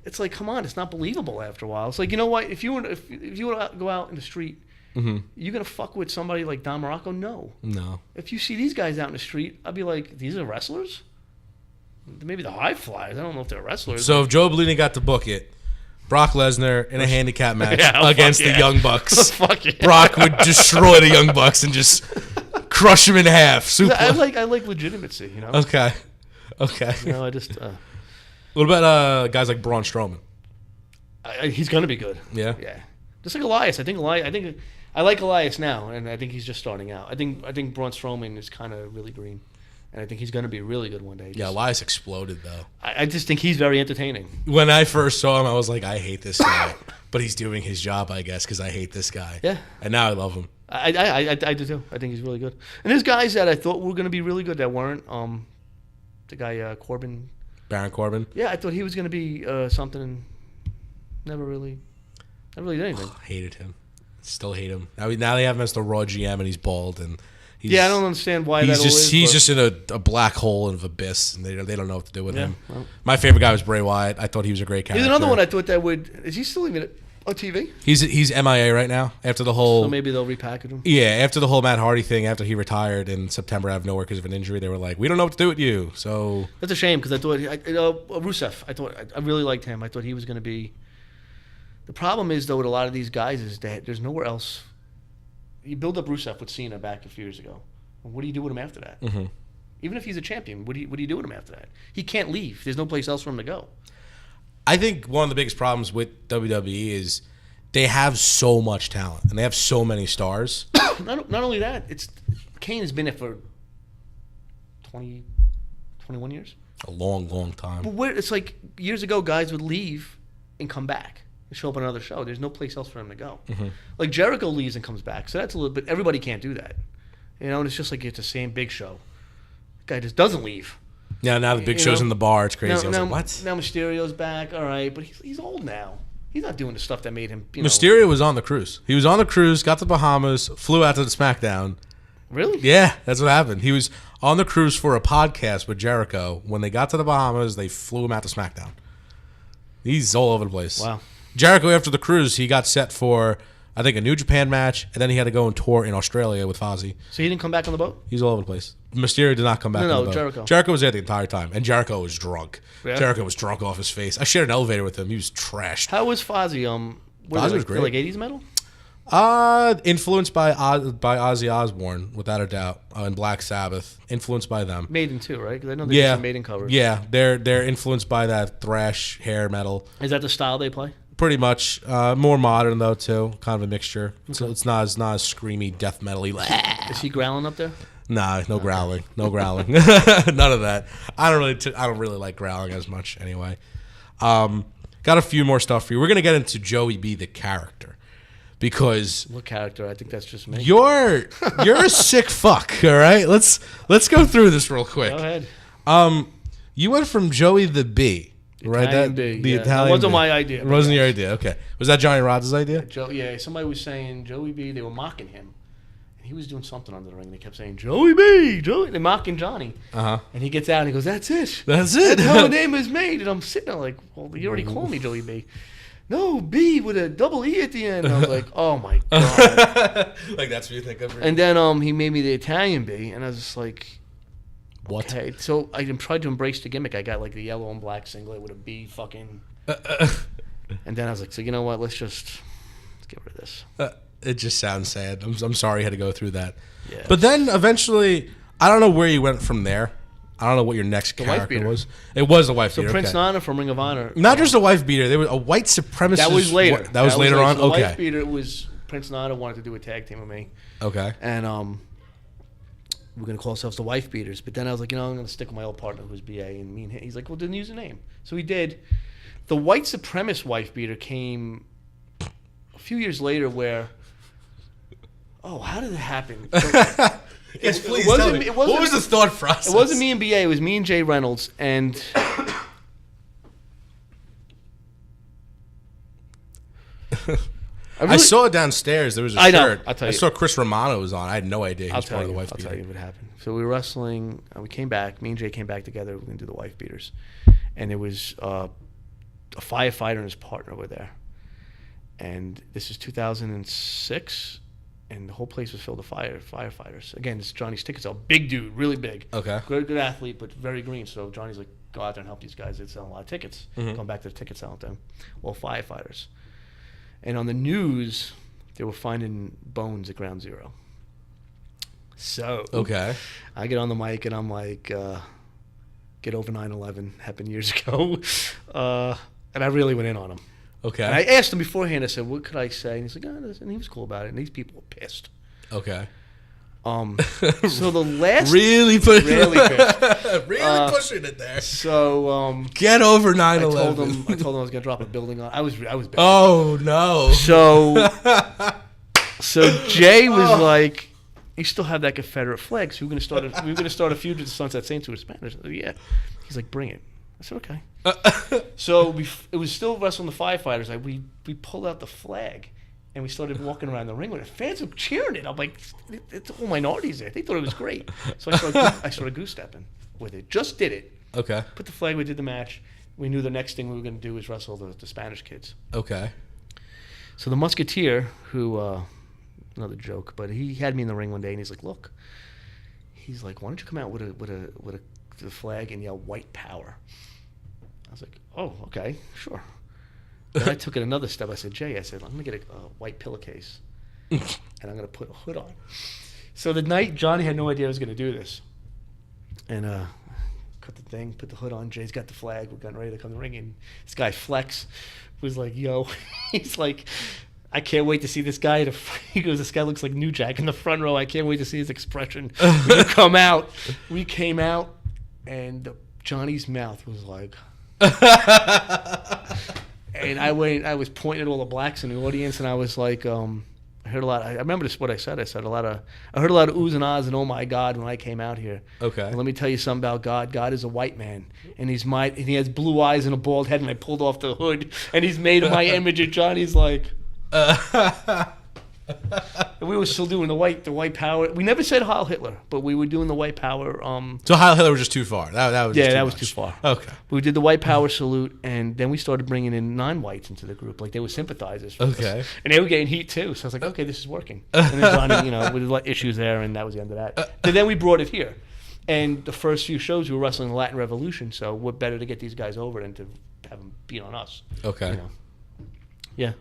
It's like, come on, it's not believable after a while. It's like, you know what? If you were to go out in the street, you're gonna fuck with somebody like Don Morocco? No. If you see these guys out in the street, I'd be like, these are wrestlers? Maybe the high flyers. I don't know if they're wrestlers. So if Joe Bellini got to book it, Brock Lesnar in a handicap match against the Young Bucks. Fuck yeah. Brock would destroy the Young Bucks and just crush them in half. I like legitimacy, you know. Okay. You know, I just. What about guys like Braun Strowman? He's gonna be good. Yeah. Just like Elias. I like Elias now, and I think he's just starting out. I think Braun Strowman is kind of really green, and I think he's gonna be really good one day. Elias exploded though. I just think he's very entertaining. When I first saw him, I was like, I hate this guy, but he's doing his job, I guess, because I hate this guy. Yeah. And now I love him. I do too. I think he's really good. And there's guys that I thought were gonna be really good that weren't. The guy Corbin. Baron Corbin? Yeah, I thought he was going to be something and never really did anything. Hated him. Still hate him. Now they have him as the Raw GM and he's bald. And I don't understand why that is. He's just in a black hole of abyss and they don't know what to do with him. Well, my favorite guy was Bray Wyatt. I thought he was a great character. He's another one I thought that would... Is he still even on TV? He's MIA right now after the whole... So maybe they'll repackage him? Yeah, after the whole Matt Hardy thing, after he retired in September out of nowhere because of an injury, they were like, we don't know what to do with you, so... That's a shame because I thought... Rusev, I really liked him. I thought he was going to be... The problem is, though, with a lot of these guys is that there's nowhere else... You build up Rusev with Cena back a few years ago. What do you do with him after that? Mm-hmm. Even if he's a champion, what do you do with him after that? He can't leave. There's no place else for him to go. I think one of the biggest problems with WWE is they have so much talent and they have so many stars. Not only that, Kane has been there for 20, 21 years. A long, long time. But it's like years ago, guys would leave and come back and show up on another show. There's no place else for him to go. Mm-hmm. Like Jericho leaves and comes back, so that's a little bit. Everybody can't do that, you know. And it's just like it's the same Big Show. The guy just doesn't leave. Yeah, now the Big Show's in the bar. It's crazy. Now, what? Now Mysterio's back. All right, but he's old now. He's not doing the stuff that made him. Mysterio was on the cruise. He was on the cruise, got to the Bahamas, flew out to the SmackDown. Really? Yeah, that's what happened. He was on the cruise for a podcast with Jericho. When they got to the Bahamas, they flew him out to SmackDown. He's all over the place. Wow. Jericho, after the cruise, he got set for, I think, a New Japan match, and then he had to go and tour in Australia with Fozzy. So he didn't come back on the boat? He's all over the place. Mysterio did not come back on the boat. Jericho. Jericho was there the entire time, and Jericho was drunk. Yeah. Jericho was drunk off his face. I shared an elevator with him. He was trashed. How was Fozzy? Fozzy was great. Like 80s metal? Influenced by Ozzy Osbourne, without a doubt, and Black Sabbath. Influenced by them. Maiden too, right? Because I know they did some Maiden covers. Yeah, they're influenced by that thrash hair metal. Is that the style they play? Pretty much. More modern though too, kind of a mixture. Okay. So it's not as screamy death metal-y. Is he growling up there? Nah, no growling. No growling. None of that. I don't really like growling as much anyway. Got a few more stuff for you. We're gonna get into Joey B, the character, because what character? I think that's just me. You're a sick fuck. All right, let's go through this real quick. Go ahead. You went from Joey the B. Right, Italian Italian. That wasn't my idea. It wasn't your idea. Okay, was that Johnny Rod's idea? Somebody was saying Joey B. They were mocking him, and he was doing something under the ring. They kept saying Joey B. Joey. They're mocking Johnny. And he gets out and he goes, "That's it. That's it. That's how the name is made." And I'm sitting there like, "Well, you already called me Joey B." no, B with a double E at the end. I was like, oh my God. Like that's what you think of? And then he made me the Italian B, and I was just like, What? okay. So I tried to embrace the gimmick. I got like the yellow and black singlet with a B fucking. And then I was like, so you know what? Let's get rid of this. It just sounds sad. I'm sorry you had to go through that. Yeah. But then eventually, I don't know where you went from there. I don't know what your next character was. It was a wife beater. So Prince Nana from Ring of Honor. Not just a wife beater. There was a white supremacist. That was later. That was later on? So the okay. wife beater was Prince Nana wanted to do a tag team with me. Okay. And we're going to call ourselves the Wife Beaters. But then I was like, I'm going to stick with my old partner who was BA. And me and him, he's like, well, then use a name. So we did. The white supremacist Wife Beater came a few years later where, how did it happen? Yes, please tell me. What was the thought process? It wasn't me and BA. It was me and Jay Reynolds. And I saw it downstairs. There was a shirt. I'll tell you. I saw Chris Romano was on. I had no idea he was part of the wife I'll beater. tell you what happened. So we were wrestling. We came back. Me and Jay came back together. We were going to do the Wife Beaters. And there was a firefighter and his partner were there. And this is 2006. And the whole place was filled with firefighters. Again, this is Johnny's ticket sale. Big dude, really big. Okay. Good athlete, but very green. So Johnny's like, go out there and help these guys. They're selling a lot of tickets. Going back to the ticket selling them. Well, firefighters. And on the news, they were finding bones at Ground Zero. So okay, I get on the mic and I'm like, get over 9/11, happened years ago. And I really went in on him. Okay. And I asked him beforehand, I said, what could I say? And he's like, and he was cool about it. And these people were pissed. Okay. So the last... really pissed. Really pushing it there. So... get over 9/11. I told him I was going to drop a building on... I was bad. Oh, no. So Jay was like, you still have that Confederate flag, so we were going to start a feud with the Sunset Saints who were Spanish. I said, yeah. He's like, bring it. I said, okay. So it was still wrestling the firefighters. We pulled out the flag, and we started walking around the ring with it. Fans were cheering it. I'm like, it's all minorities there. They thought it was great. So I started goose-stepping with it. Just did it. Okay. Put the flag, we did the match. We knew the next thing we were going to do was wrestle the Spanish kids. Okay. So the Musketeer, who, another joke, but he had me in the ring one day, and he's like, look. He's like, why don't you come out with the flag and yell white power? I was like, oh, okay, sure. Then I took it another step. I said, Jay, I'm going to get a white pillowcase and I'm going to put a hood on. So the night, Johnny had no idea I was going to do this. And cut the thing, put the hood on. Jay's got the flag. We're getting ready to come to the ring. And this guy, Flex, was like, yo, he's like, I can't wait to see this guy. He goes, this guy looks like New Jack in the front row. I can't wait to see his expression. When you come out. We came out, and Johnny's mouth was like... And I was pointing at all the blacks in the audience, and I was like, I heard a lot. I remember what I said. I heard a lot of oohs and ahs and oh my God when I came out here. Okay. And let me tell you something about God. God is a white man, and he has blue eyes and a bald head. And I pulled off the hood, and he's made my image. And Johnny's like, and we were still doing the white power. We never said Heil Hitler, but we were doing the white power. So Heil Hitler was just too far. That was too far. Okay. We did the white power salute, and then we started bringing in non-whites into the group, like they were sympathizers. Okay. Us. And they were getting heat too. So I was like, okay, this is working. And then Johnny, with issues there, and that was the end of that. But then we brought it here, and the first few shows we were wrestling the Latin Revolution. So we're better to get these guys over than to have them beat on us. Okay. Yeah.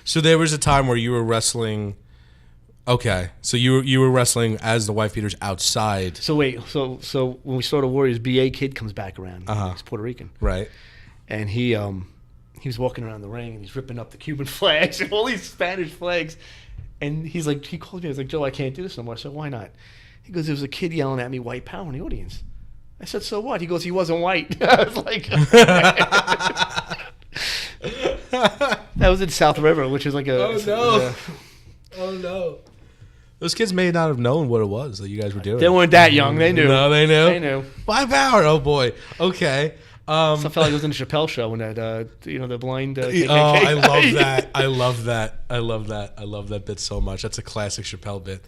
So there was a time where you were wrestling. Okay, so you were wrestling as the wife beaters outside. So wait, so when we started Warriors, BA Kid comes back around. He's Puerto Rican, right? And he was walking around the ring and he's ripping up the Cuban flags and all these Spanish flags. And he's like, he called me. I was like, Joe, I can't do this no more. I said, why not? He goes, there was a kid yelling at me, white power in the audience. I said, so what? He goes, he wasn't white. I was like, that was in South River, which is like a... Oh, no. Oh, no. Those kids may not have known what it was that you guys were doing. They weren't that young. They knew. No, they knew? They knew. White power. Oh, boy. Okay. So I felt like it was in the Chappelle show when that, the blind... KKK I love that. I love that. I love that bit so much. That's a classic Chappelle bit.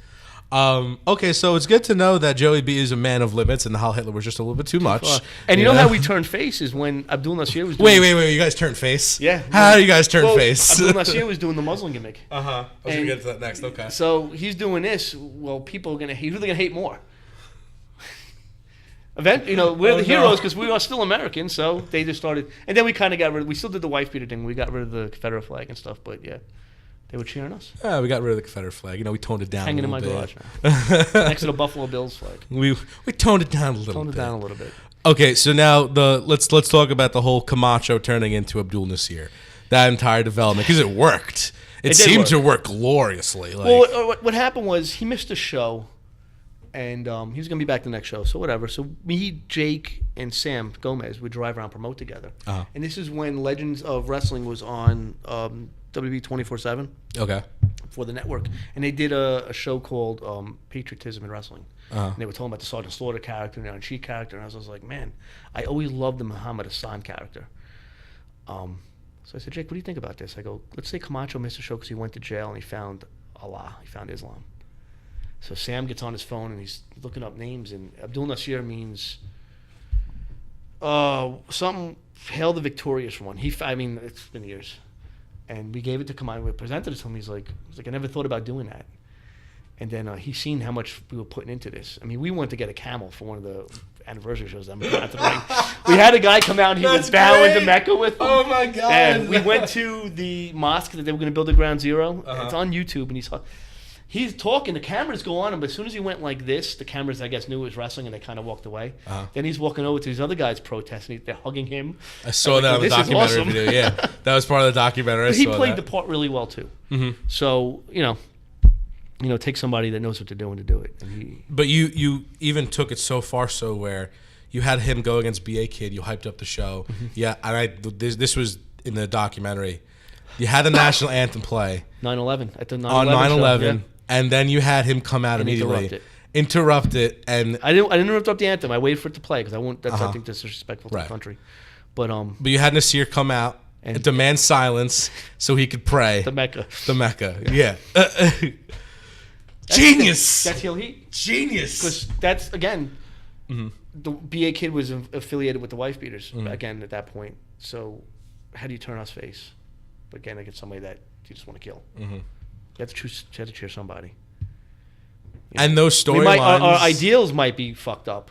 Okay, so it's good to know that Joey B is a man of limits, and Heil Hitler was just a little bit too much. And you know how we turned face is when Abdul Nasir was doing... Wait, you guys turned face? Yeah. How do you guys turn face? Abdul Nasir was doing the Muslim gimmick. I was going to get to that next, okay. So he's doing this, well, people are going to hate... Who are they going to hate more? We're the heroes because we are still Americans, so they just started... And then we kind of got rid of... We still did the wife beater thing. We got rid of the Confederate flag and stuff, but yeah. They were cheering us. Yeah, we got rid of the Confederate flag. We toned it down Hanging a little in my bit. garage now. Next to the Buffalo Bills flag. We toned it down a little bit. Toned it down a little bit. Okay, so now let's talk about the whole Camacho turning into Abdul Nasir. That entire development, because it worked. It seemed to work gloriously. Well, what happened was he missed a show, and he was going to be back the next show, so whatever. So me, Jake, and Sam Gomez would drive around, promote together. And this is when Legends of Wrestling was on WB 24/7. Okay. For the network, and they did a show called Patriotism in Wrestling. And they were talking about the Sergeant Slaughter character and the Iron Sheik character, and I was like, man, I always loved the Muhammad Hassan character. So I said, Jake, what do you think about this? I go, let's say Camacho missed a show because he went to jail and he found Allah, he found Islam. So Sam gets on his phone and he's looking up names, and Abdul Nasir means something, Hail the Victorious One. It's been years. And we gave it to Camacho. We presented it to him. He's like, I never thought about doing that. And then he's seen how much we were putting into this. I mean, we went to get a camel for one of the anniversary shows. We had a guy come out and he was bowing to Mecca with him. Oh my God. And we went to the mosque that they were going to build at Ground Zero. It's on YouTube, and he's talking. The cameras go on him, but as soon as he went like this, the cameras, I guess, knew it was wrestling, and they kind of walked away. Then he's walking over to these other guys protesting. They're hugging him. I saw that on the documentary awesome. video. Yeah, that was part of the documentary. But he played the part really well too. So take somebody that knows what they're doing to do it. But you even took it so far so where you had him go against BA Kid. You hyped up the show. Yeah, and this was in the documentary. You had the national anthem play 9/11 at the 9/11 on 9/11. show, yeah. And then you had him come out and immediately, interrupt it, and I didn't interrupt the anthem. I waited for it to play because I won't. That's I think disrespectful to the country. But you had Nasir come out and demand silence so he could pray. The Mecca, yeah. Genius. That's heel heat. Genius. Because that's again, the BA Kid was affiliated with the wife beaters again at that point. So how do you turn us face? But again, against somebody that you just want to kill. You have to cheer somebody. And those storylines... Our ideals might be fucked up,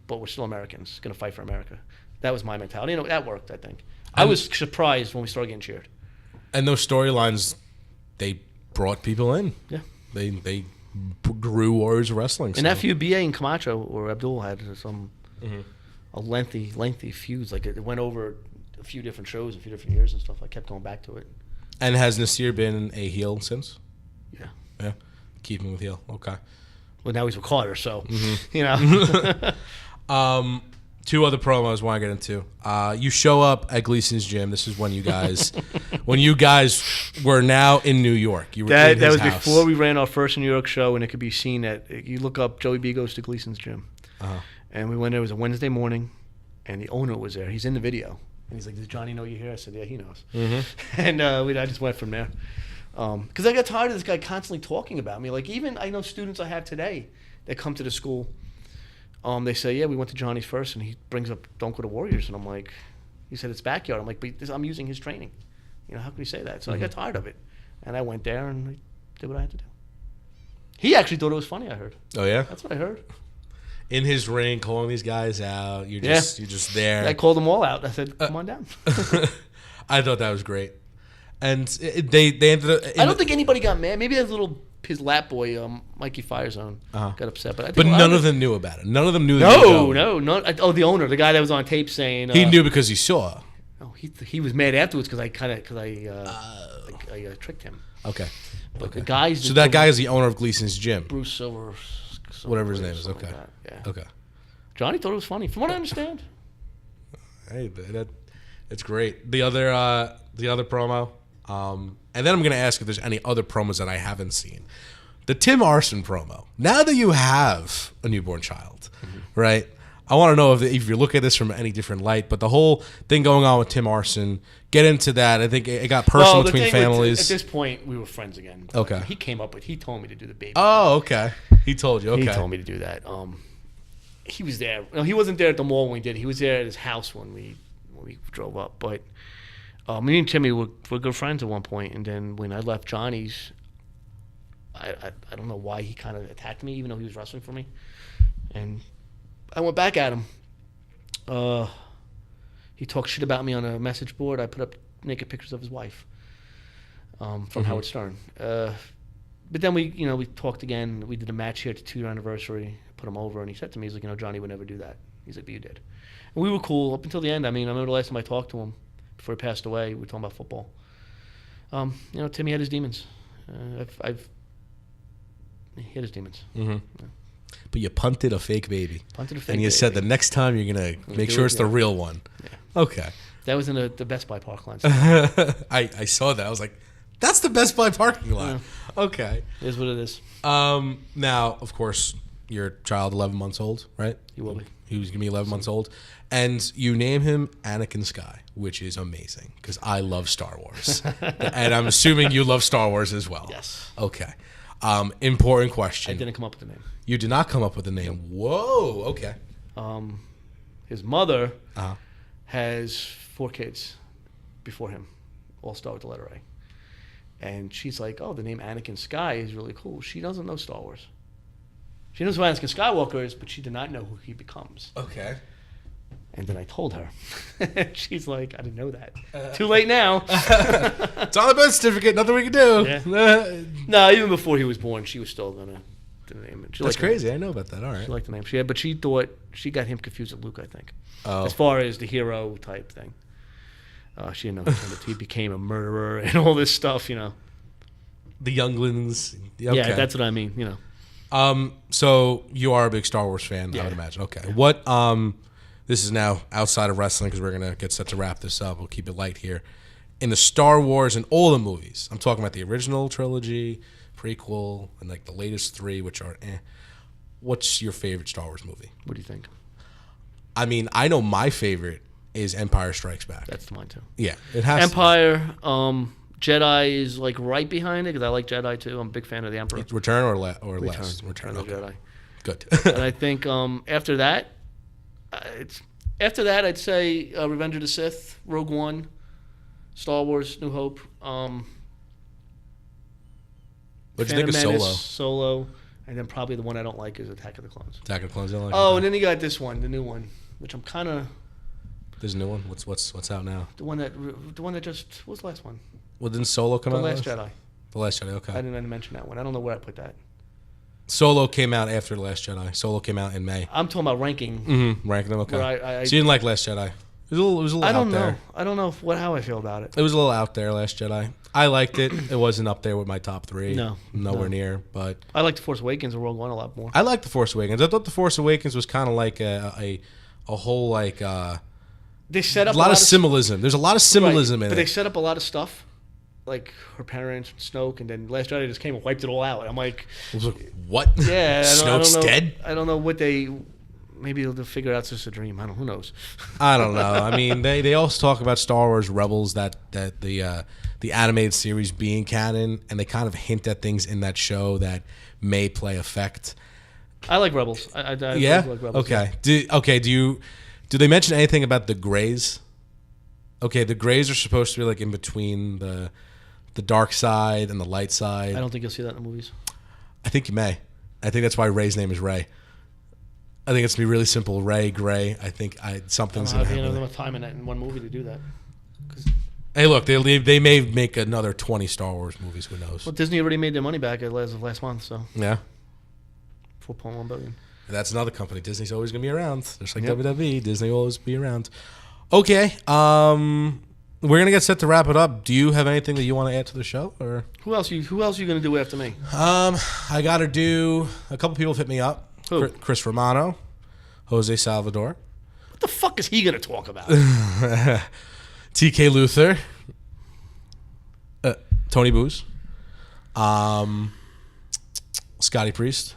but we're still Americans, going to fight for America. That was my mentality. That worked, I think. I was surprised when we started getting cheered. And those storylines, they brought people in. Yeah. They grew Warriors of Wrestling. And that feud, BA and Camacho, or Abdul, had a lengthy feuds. Like, it went over a few different shows, a few different years and stuff. I kept going back to it. And has Nasir been a heel since? Yeah. Keeping with heel. Okay. Well, now he's with Carter, so, Two other promos I want to get into. You show up at Gleason's gym. This is when you guys were now in New York. You were in his that was house. before we ran our first New York show, and it could be seen you look up Joey B goes to Gleason's gym. And we went there. It was a Wednesday morning, and the owner was there. He's in the video. And he's like, does Johnny know you're here? I said, yeah, he knows. And I just went from there. Because I got tired of this guy constantly talking about me. Like, even I know students I have today that come to the school. They say, yeah, we went to Johnny's first, and he brings up Don't Go to Warriors. And I'm like, he said, it's backyard. I'm like, but I'm using his training. How can we say that? So I got tired of it. And I went there and I did what I had to do. He actually thought it was funny, I heard. Oh, yeah? That's what I heard. In his ring, calling these guys out. You're just there. I called them all out. I said, come on down. I thought that was great. And they ended up... I don't think anybody got mad. Maybe his lap boy, Mikey Firezone, got upset. But none of them knew about it. None of them knew. No. Oh, the owner, the guy that was on tape saying... he knew because he saw. No, he was mad afterwards because I tricked him. Okay. But the guys... So that guy is the owner of Gleason's gym. Bruce Silver. Whatever his name is. Okay. Like yeah. Okay. Johnny thought it was funny, from what I understand. Hey, it's great. The other promo, and then I'm going to ask if there's any other promos that I haven't seen. The Tim Arson promo. Now that you have a newborn child, right? I want to know if you look at this from any different light, but the whole thing going on with Tim Arson, get into that. I think it got personal between families. At this point, we were friends again. Okay. He told me to do the baby. Oh, okay. He told you. Okay. He told me to do that. He was there. No, he wasn't there at the mall when we did. He was there at his house when we drove up. But me and Timmy were good friends at one point, and then when I left Johnny's, I don't know why he kind of attacked me, even though he was wrestling for me, and I went back at him. He talked shit about me on a message board. I put up naked pictures of his wife from Howard Stern. But then we talked again. We did a match here at the 2-year anniversary. Put him over, and he said to me, he's like, Johnny would never do that. He's like, but you did. And we were cool up until the end. I mean, I remember the last time I talked to him before he passed away. We were talking about football. Timmy had his demons. He had his demons. Mm-hmm. Yeah. But you punted a fake baby. And you said the next time you're going to make sure it's the real one. Yeah. Okay. That was in the Best Buy parking lot. I saw that. I was like, that's the Best Buy parking lot. Yeah. Okay. It is what it is. Now, of course, your child, 11 months old, right? He will be. He was going to be 11 months old. And you name him Anakin Sky, which is amazing because I love Star Wars. And I'm assuming you love Star Wars as well. Yes. Okay. Important question. I didn't come up with the name. You did not come up with a name. Whoa. Okay. His mother has 4 kids before him, all start with the letter A. And she's like, the name Anakin Sky is really cool. She doesn't know Star Wars. She knows who Anakin Skywalker is, but she did not know who he becomes. Okay. And then I told her. She's like, I didn't know that. Too late now. It's on the birth certificate. Nothing we can do. Yeah. No, even before he was born, she was still going to name it. That's crazy. I know about that. All right. She liked the name. But she thought, she got him confused with Luke, I think. Oh. As far as the hero type thing. She didn't know he became a murderer and all this stuff, The younglings. Okay. Yeah, that's what I mean, So you are a big Star Wars fan, yeah. I would imagine. Okay. What, this is now outside of wrestling because we're going to get set to wrap this up. We'll keep it light here. In the Star Wars and all the movies, I'm talking about the original trilogy, prequel, and like the latest 3, which are what's your favorite Star Wars movie? What do you think? I mean, I know my favorite is Empire Strikes Back. That's mine too. Yeah, it has Empire, Jedi is like right behind it because I like Jedi too. I'm a big fan of the Emperor. Return or less? Return of okay. Jedi. Good. And I think after that, I'd say Revenge of the Sith, Rogue One, Star Wars, New Hope. What'd you think of Solo? Solo, and then probably the one I don't like is Attack of the Clones. Attack of the Clones. Don't like and then you got this one, the new one, which I'm kind of. There's a new one. What's out now? The one that just what was the last one? Well, didn't Solo come out? The Last Jedi. The Last Jedi. Okay. I didn't mention that one. I don't know where I put that. Solo came out after The Last Jedi. Solo came out in May. I'm talking about ranking. Mm-hmm. Ranking them. Okay. So you didn't like Last Jedi? It was a little out there. I don't know how I feel about it. It was a little out there, Last Jedi. I liked it. It wasn't up there with my top 3. Nowhere near. But I liked The Force Awakens and Rogue One a lot more. I liked The Force Awakens. I thought The Force Awakens was kind of like a whole like. They set up a lot of symbolism. There's a lot of symbolism in it. But they set up a lot of stuff, like her parents, Snoke, and then Last Jedi just came and wiped it all out. I'm like, what? Yeah, Snoke's dead. I don't know what they. Maybe they'll figure out it's just a dream. I don't. Who knows? I don't know. I mean, they also talk about Star Wars Rebels that the animated series being canon, and they kind of hint at things in that show that may play effect. I like Rebels. I yeah. Like Rebels. Okay. Do they mention anything about the Greys? Okay, the Greys are supposed to be like in between the dark side and the light side. I don't think you'll see that in the movies. I think you may. I think that's why Rey's name is Rey. I think it's gonna be really simple. Rey, Gray. I think something's gonna happen. I don't have enough time in one movie to do that. Hey, look, they may make another 20 Star Wars movies. Who knows? Well, Disney already made their money back as of last month, so yeah, $4.1 billion. That's another company. Disney's always gonna be around, just like WWE. Disney will always be around. Okay, we're gonna get set to wrap it up. Do you have anything that you want to add to the show, or who else are you gonna do after me? I gotta do. A couple people have hit me up. Who? Chris Romano, Jose Salvador. What the fuck is he gonna talk about? TK Luther, Tony Booze, Scotty Priest.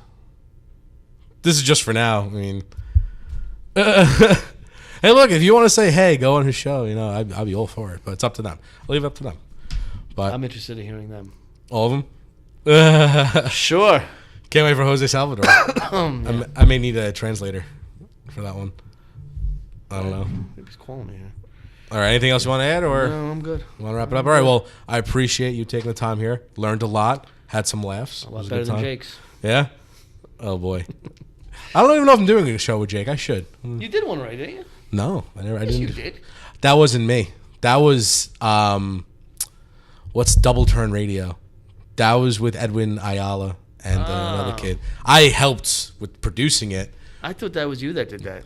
This is just for now. I mean, Hey, look, if you want to say, hey, go on his show, I'd be all for it. But it's up to them. I'll leave it up to them. But I'm interested in hearing them. all of them? Sure. Can't wait for Jose Salvador. Yeah. I may need a translator for that one. I don't know. Maybe he's calling me here. All right, anything else you want to add? Or No, I'm good. want to wrap it up? All right, well, I appreciate you taking the time here. Learned a lot. Had some laughs. A It lot was a better good than time. Jake's. Yeah? Oh, boy. I don't even know if I'm doing a show with Jake. I should. You did one right, didn't you? No, I Yes, didn't. you did. That wasn't me. That was what's Double Turn Radio? That was with Edwin Ayala and another kid. I helped with producing it. I thought that was you that did that.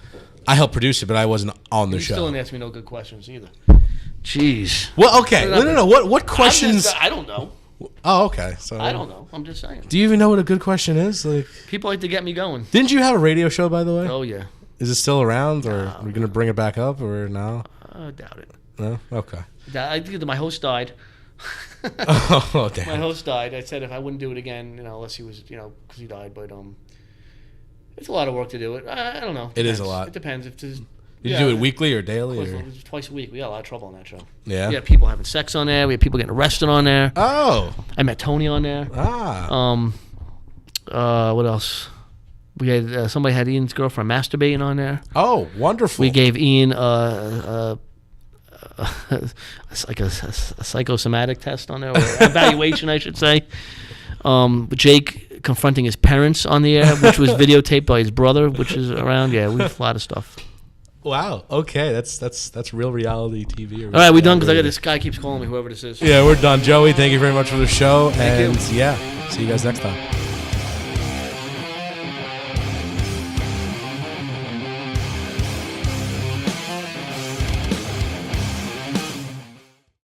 I helped produce it, but I wasn't on the You show. still didn't ask me no good questions either. Jeez. Well, okay. No. What questions? I don't know. Oh, okay. So I don't know. I'm just saying. Do you even know what a good question is? Like, People like to get me going. didn't you have a radio show, by the way? Oh, yeah. Is it still around, or are we gonna bring it back up, or no? I doubt it. No. Okay. I think that my host died. Oh, My damn. host died. I said if I wouldn't do it again, unless he was, because he died. But it's a lot of work to do it. I don't know. It is a lot. It depends. If there's, Did you do it weekly or daily? Or? Twice a week. We got a lot of trouble on that show. Yeah. We had people having sex on there. We had people getting arrested on there. Oh. I met Tony on there. What else? We had somebody had Ian's girlfriend masturbating on there. Oh, wonderful. We gave Ian like a psychosomatic test on there, or evaluation, I should say. Jake confronting his parents on the air, which was videotaped by his brother, which is around. Yeah, we have a lot of stuff. Wow. Okay, that's real reality TV. All right, we done because this guy keeps calling me, whoever this is. Yeah, we're done. Joey, thank you very much for the show. Thank you. And yeah, see you guys next time.